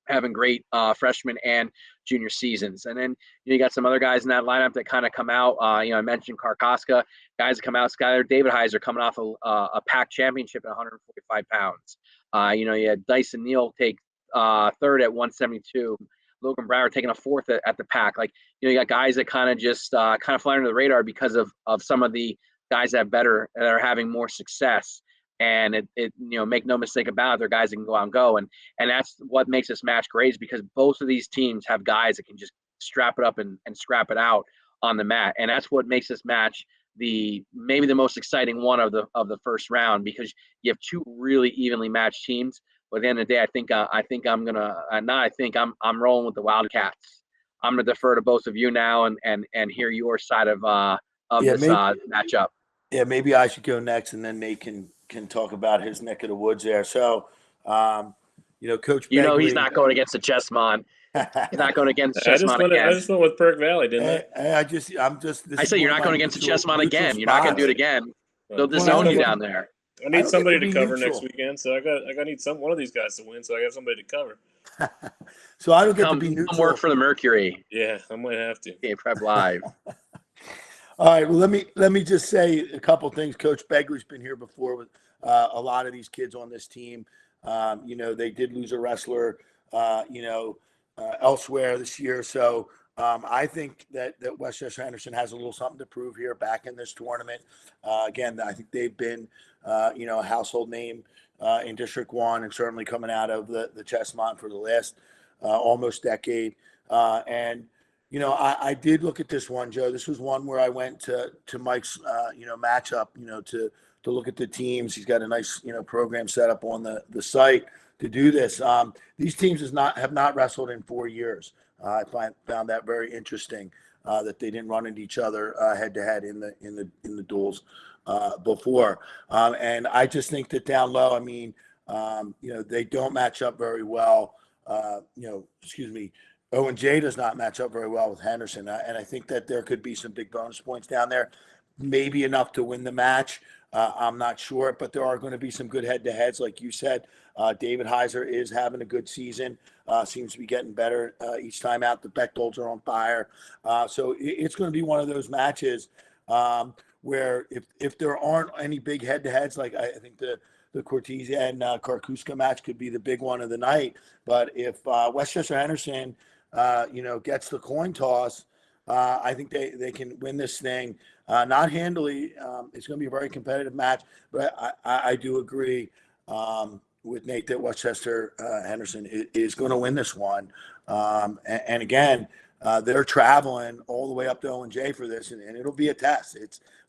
having great freshman and junior seasons. And then you got some other guys in that lineup that kind of come out. I mentioned Karkoska, guys that come out. Skyler David Heiser coming off a PAC championship at 145 pounds. You had Dyson Neal take third at 172. Logan Brower taking a 4th at the PAC. You got guys that kind of just fly under the radar because of some of the guys that are having more success. And it make no mistake about it, they're guys that can go out and go. And that's what makes this match great, is because both of these teams have guys that can just strap it up and scrap it out on the mat. And that's what makes this match maybe the most exciting one of the first round, because you have 2 really evenly matched teams. But at the end of the day, I'm rolling with the Wildcats. I'm gonna defer to both of you now and hear your side of this matchup. Yeah, maybe I should go next, and then Nate can talk about his neck of the woods there. So, Coach Begley, he's not going against the Chessmon. He's not going against the Chessmon again. I just went with Perk Valley, didn't I? I say you're not going against the Chessmon again. You're not going to do it again. They'll disown you down there. I need somebody to cover next weekend, so I need one of these guys to win, so I have somebody to cover. So I don't get to be neutral. Come work for the Mercury. Yeah, I might have to. Okay, Prep Live. All right. Well, let me just say a couple things. Coach Begley's been here before with a lot of these kids on this team. They did lose a wrestler, elsewhere this year. So I think that Westchester Henderson has a little something to prove here back in this tournament. Again, I think they've been, a household name in District 1 and certainly coming out of the Chestmont for the last almost decade. I did look at this one, Joe. This was one where I went to Mike's, matchup, to look at the teams. He's got a nice, program set up on the site to do this. These teams have not wrestled in 4 years. I found that very interesting that they didn't run into each other head to head in the duels before. And I just think that down low, they don't match up very well. Owen J does not match up very well with Henderson. And I think that there could be some big bonus points down there, maybe enough to win the match. I'm not sure, but there are going to be some good head-to-heads. Like you said, David Heiser is having a good season, seems to be getting better each time out. The Bechtolds are on fire. So it's going to be one of those matches where if there aren't any big head-to-heads, like I think the Cortez and Karkuska match could be the big one of the night. But if Westchester Henderson, gets the coin toss, I think they can win this thing. Not handily. It's going to be a very competitive match, but I do agree with Nate that Westchester Henderson is going to win this one. And again, they're traveling all the way up to O&J for this, and it'll be a test.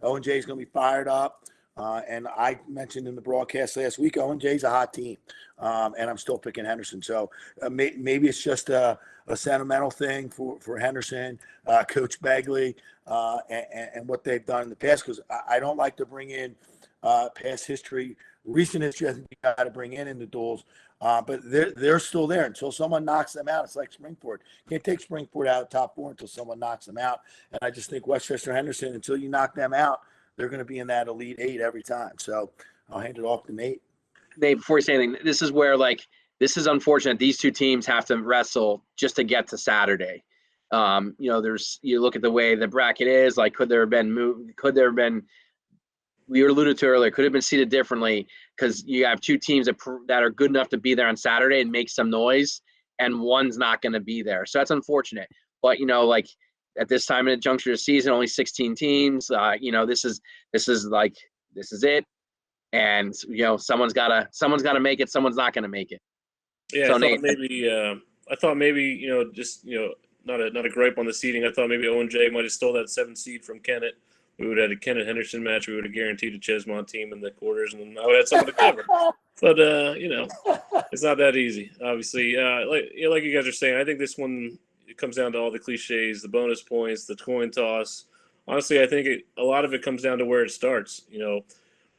O&J is going to be fired up. And I mentioned in the broadcast last week, O&J's a hot team, and I'm still picking Henderson. So maybe it's just a sentimental thing for Henderson, Coach Begley, and what they've done in the past, because I don't like to bring in past history. Recent history, I think you got to bring in the duels, but they're still there until someone knocks them out. It's like Springport. Can't take Springport out of top 4 until someone knocks them out. And I just think Westchester Henderson, until you knock them out, they're going to be in that Elite 8 every time. So I'll hand it off to Nate. Nate, before you say anything, this is where, this is unfortunate. These two teams have to wrestle just to get to Saturday. You look at the way the bracket is, could there have been, we alluded to earlier, could have been seated differently, because you have two teams that are good enough to be there on Saturday and make some noise, and one's not going to be there. So that's unfortunate. But, at this time in the juncture of the season, only 16 teams. This is it, and someone's got to make it. Someone's not going to make it. Yeah, so I thought maybe not a gripe on the seeding. I thought maybe O&J might have stole that 7th seed from Kennett. We would have had a Kennett Henderson match. We would have guaranteed a Chesmont team in the quarters, and I would have had something to cover. But it's not that easy. Obviously, like you guys are saying, I think this one. It comes down to all the cliches, the bonus points, the coin toss. Honestly, I think a lot of it comes down to where it starts. If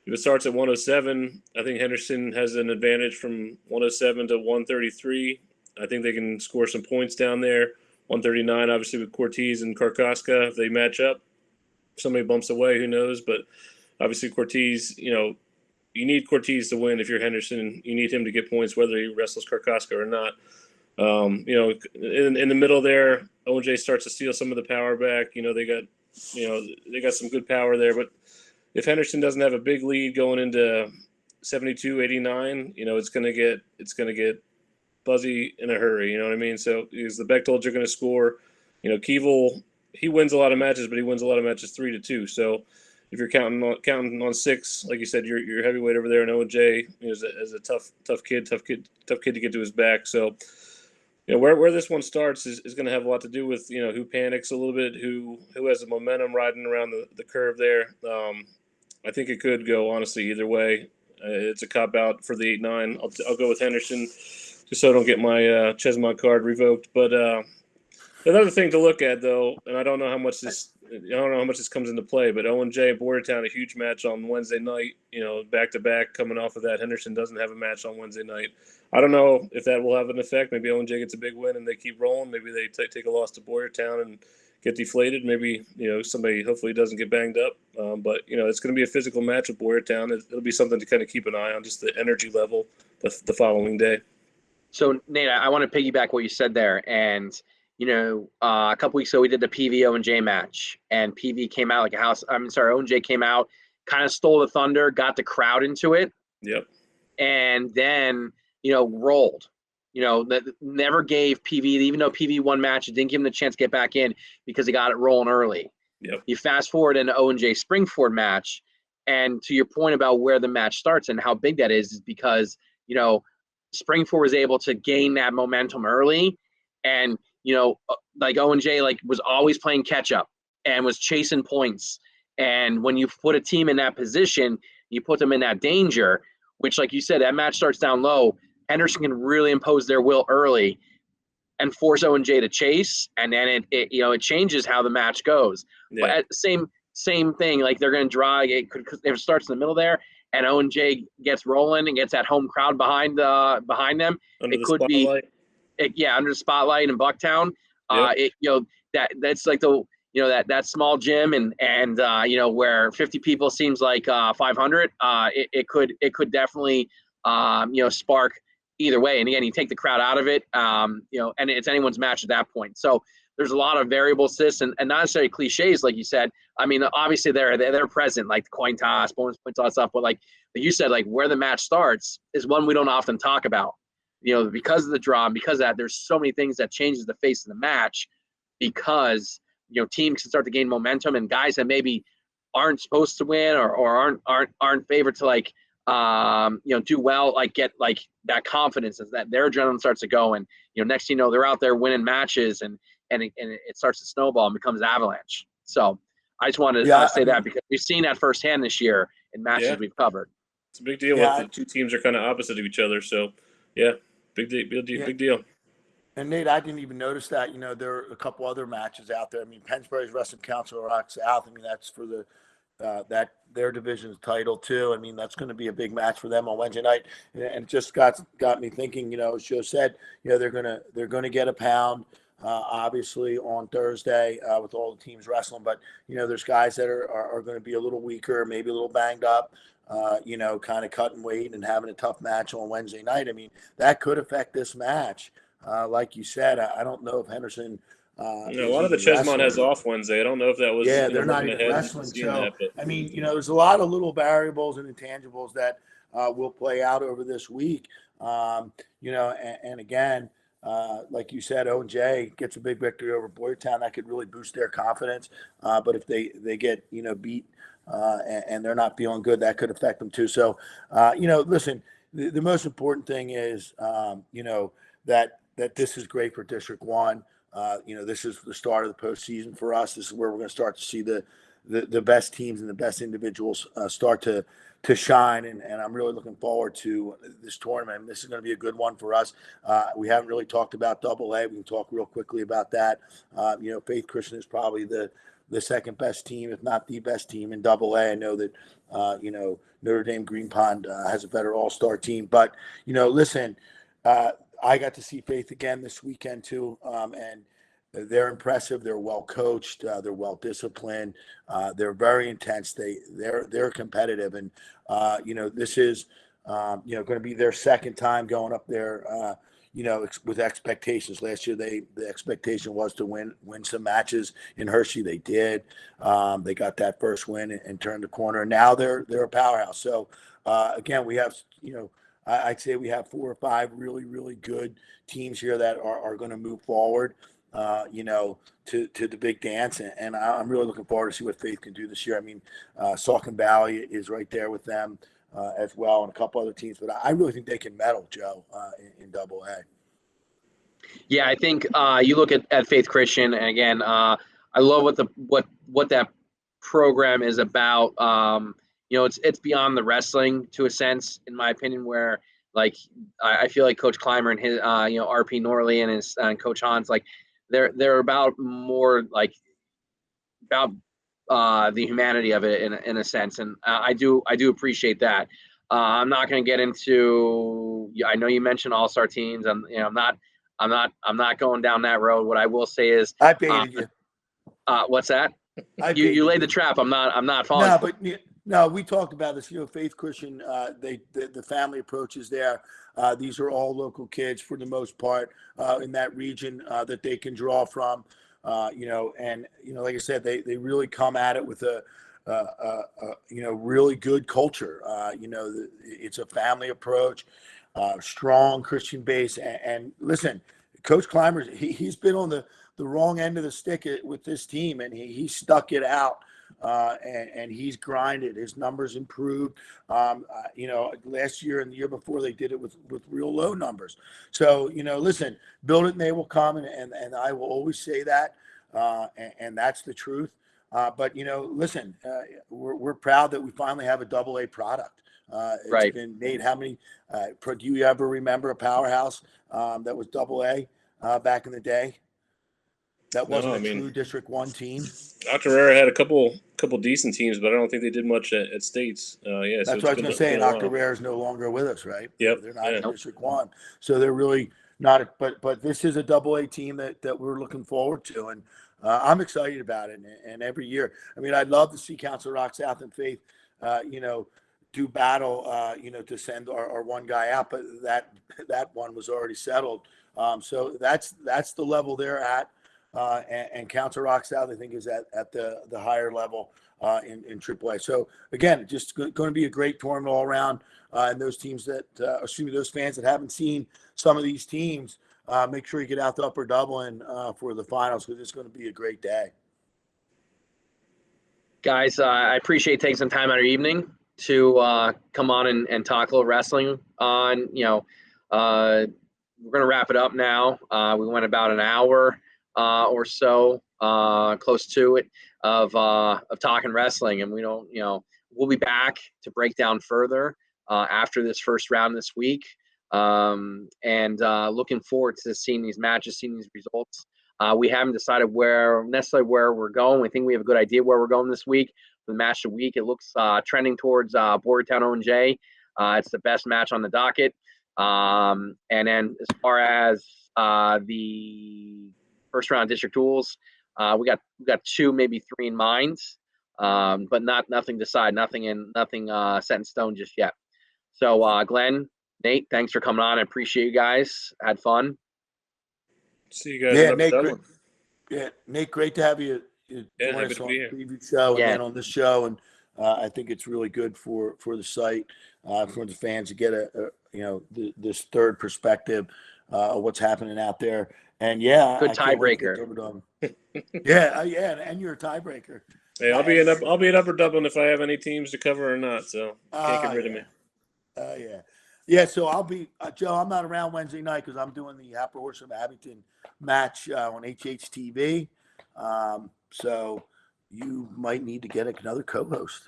it starts at 107, I think Henderson has an advantage from 107 to 133. I think they can score some points down there. 139, obviously, with Cortez and Karkoska, if they match up. If somebody bumps away, who knows? But obviously, Cortez, you need Cortez to win if you're Henderson. You need him to get points, whether he wrestles Karkoska or not. In the middle there, O&J starts to steal some of the power back. They got some good power there. But if Henderson doesn't have a big lead going into 72-89, it's gonna get buzzy in a hurry. You know what I mean? So because the Bechtolds are going to score, Keevil, he wins a lot of matches, but he wins a lot of matches 3-2. So if you're counting on 6, like you said, you're heavyweight over there, and O&J is a tough kid to get to his back. So. Where this one starts is going to have a lot to do with, who panics a little bit, who has the momentum riding around the curve there. I think it could go, honestly, either way. It's a cop-out for the 8-9. I'll go with Henderson just so I don't get my Chesmont card revoked. But another thing to look at, though, and I don't know how much this comes into play, but O&J and Boyertown, a huge match on Wednesday night, back-to-back coming off of that. Henderson doesn't have a match on Wednesday night. I don't know if that will have an effect. Maybe O&J gets a big win and they keep rolling. Maybe they take a loss to Boyertown and get deflated. Maybe, somebody hopefully doesn't get banged up. But, it's going to be a physical match with Boyertown. It'll be something to kind of keep an eye on, just the energy level the following day. So, Nate, I want to piggyback what you said there. And, a couple weeks ago we did the PV O&J match, and PV came out like a house. O&J came out, kind of stole the thunder, got the crowd into it. Yep. And then, rolled. That never gave PV, even though PV won match, it didn't give him the chance to get back in because he got it rolling early. Yep. You fast forward into O&J Springford match, and to your point about where the match starts and how big that is because, Springford was able to gain that momentum early, and, like O&J was always playing catch up and was chasing points. And when you put a team in that position, you put them in that danger, which, like you said, that match starts down low. Henderson can really impose their will early and force O&J to chase, and then it changes how the match goes. Yeah. But at the same thing, like they're going to draw. If it starts in the middle there, and O&J gets rolling and gets that home crowd behind them, Under it the could spotlight. be under the spotlight in Bucktown. Yep. That's like the that small gym and where 50 people seems like 500. It could definitely spark either way. And again, you take the crowd out of it, and it's anyone's match at that point. So there's a lot of variables to this, and not necessarily cliches, like you said. I mean, obviously they're present, like the coin toss, bonus point toss stuff. But like you said, like where the match starts is one we don't often talk about. Because of the draw, and because of that, there's so many things that changes the face of the match, because teams can start to gain momentum, and guys that maybe aren't supposed to win or aren't favored to do well, get that confidence, is that their adrenaline starts to go, and next they're out there winning matches, and it starts to snowball and becomes avalanche. So I just wanted to say that because we've seen that firsthand this year in matches we've covered. It's a big deal. The two teams are kind of opposite of each other, so big deal. And Nate, I didn't even notice that. There are a couple other matches out there. I mean, Pennsbury's Wrestling Council Rock South. I mean, that's for the their division's title too. I mean, that's going to be a big match for them on Wednesday night. And it just got me thinking. As Joe said, they're gonna get a pound. Obviously on Thursday with all the teams wrestling, but there's guys that are going to be a little weaker, maybe a little banged up. Kind of cutting weight and having a tough match on Wednesday night. I mean, that could affect this match. Like you said, I don't know if Henderson. A lot of the Chesmont has off Wednesday. I don't know if that was. Yeah, they're not even wrestling. So, I mean, there's a lot of little variables and intangibles that will play out over this week. And again, like you said, O&J gets a big victory over Boyertown. That could really boost their confidence. But if they get beat and they're not feeling good, that could affect them too. So, listen, the most important thing is that this is great for District 1. This is the start of the postseason for us. This is where we're going to start to see the best teams and the best individuals start to shine. And I'm really looking forward to this tournament. This is going to be a good one for us. We haven't really talked about Double A. We can talk real quickly about that. Faith Christian is probably the second best team, if not the best team in Double A. I know that, Notre Dame Green Pond has a better all-star team. But, listen, I got to see Faith again this weekend too, and they're impressive. They're well coached. They're well disciplined. They're very intense. They're competitive, and this is going to be their second time going up there. With expectations. Last year, the expectation was to win some matches in Hershey. They did. They got that first win and turned the corner. And now they're a powerhouse. So again, we have I'd say we have 4 or 5 really, really good teams here that are going to move forward, to the big dance. And I'm really looking forward to see what Faith can do this year. I mean, Saucon Valley is right there with them as well, and a couple other teams. But I really think they can medal, Joe, in Double A. Yeah, I think you look at Faith Christian, and again, I love what that program is about. It's beyond the wrestling to a sense, in my opinion, where I feel like Coach Clymer and his RP Norley and his and Coach Hans, they're about more about the humanity of it in a sense, and I do appreciate that. I'm not going to get into. I know you mentioned all-star teams. I'm not going down that road. What I will say is, I baited you. What's that? You laid the trap. I'm not falling. No, No, we talked about this. Faith Christian, the family approaches there. These are all local kids for the most part in that region that they can draw from. And like I said, they really come at it with a really good culture. It's a family approach, strong Christian base, and listen, Coach Clymer, he's been on the wrong end of the stick with this team, and he stuck it out. And he's grinded. His numbers improved. Last year and the year before they did it with real low numbers. So listen, build it and they will come, and I will always say that, and that's the truth. But listen, we're proud that we finally have a AA product. It's Right. been Nate. How many? Do you ever remember a powerhouse that was AA back in the day? That wasn't a true District 1 team. Octorara had a couple decent teams, but I don't think they did much at states. That's so what I was going to say. And Octorara is no longer with us, right? Yep. They're not in District 1. So they're really not. But this is a AA team that we're looking forward to. And I'm excited about it. And every year, I mean, I'd love to see Council Rock South and Faith, do battle, to send our one guy out. But that one was already settled. So that's the level they're at. And Council Rock South, I think, is at the higher level in AAA. So again, just going to be a great tournament all around. And those teams those fans that haven't seen some of these teams, make sure you get out to Upper Dublin for the finals, because it's going to be a great day. Guys, I appreciate taking some time out of your evening to come on and talk a little wrestling. We're going to wrap it up now. We went about an hour or so, close to it, of talking wrestling, and we'll be back to break down further after this first round this week, and looking forward to seeing these matches, seeing these results. We haven't decided necessarily where we're going. We think we have a good idea where we're going this week. For the match of the week, it looks trending towards Boyertown O&J. It's the best match on the docket. And then as far as the first round district duels, we got 2, maybe 3 in mind, but nothing decided, nothing set in stone just yet. So Glenn, Nate, thanks for coming on. I appreciate you guys. Had fun. See you guys. Yeah, Nate, great to have you join us on the preview show and then on this show. And I think it's really good for the site, for the fans to get this third perspective of what's happening out there. And good tiebreaker. And you're a tiebreaker. Hey, I'll be in Upper Dublin if I have any teams to cover or not. So can't get rid of me. Yeah. So I'll be Joe. I'm not around Wednesday night because I'm doing the Happy Horse of Abington match on HHTV. So you might need to get another co-host.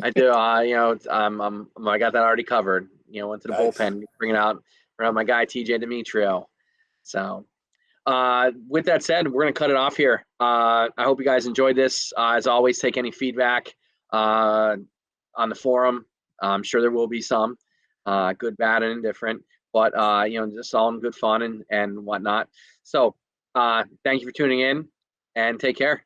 I do. I got that already covered. Went to the bullpen, bringing out my guy TJ Demetrio. So. With that said, we're going to cut it off here. I hope you guys enjoyed this. As always, take any feedback on the forum. I'm sure there will be some good, bad, and indifferent, but just all in good fun and whatnot. So thank you for tuning in, and take care.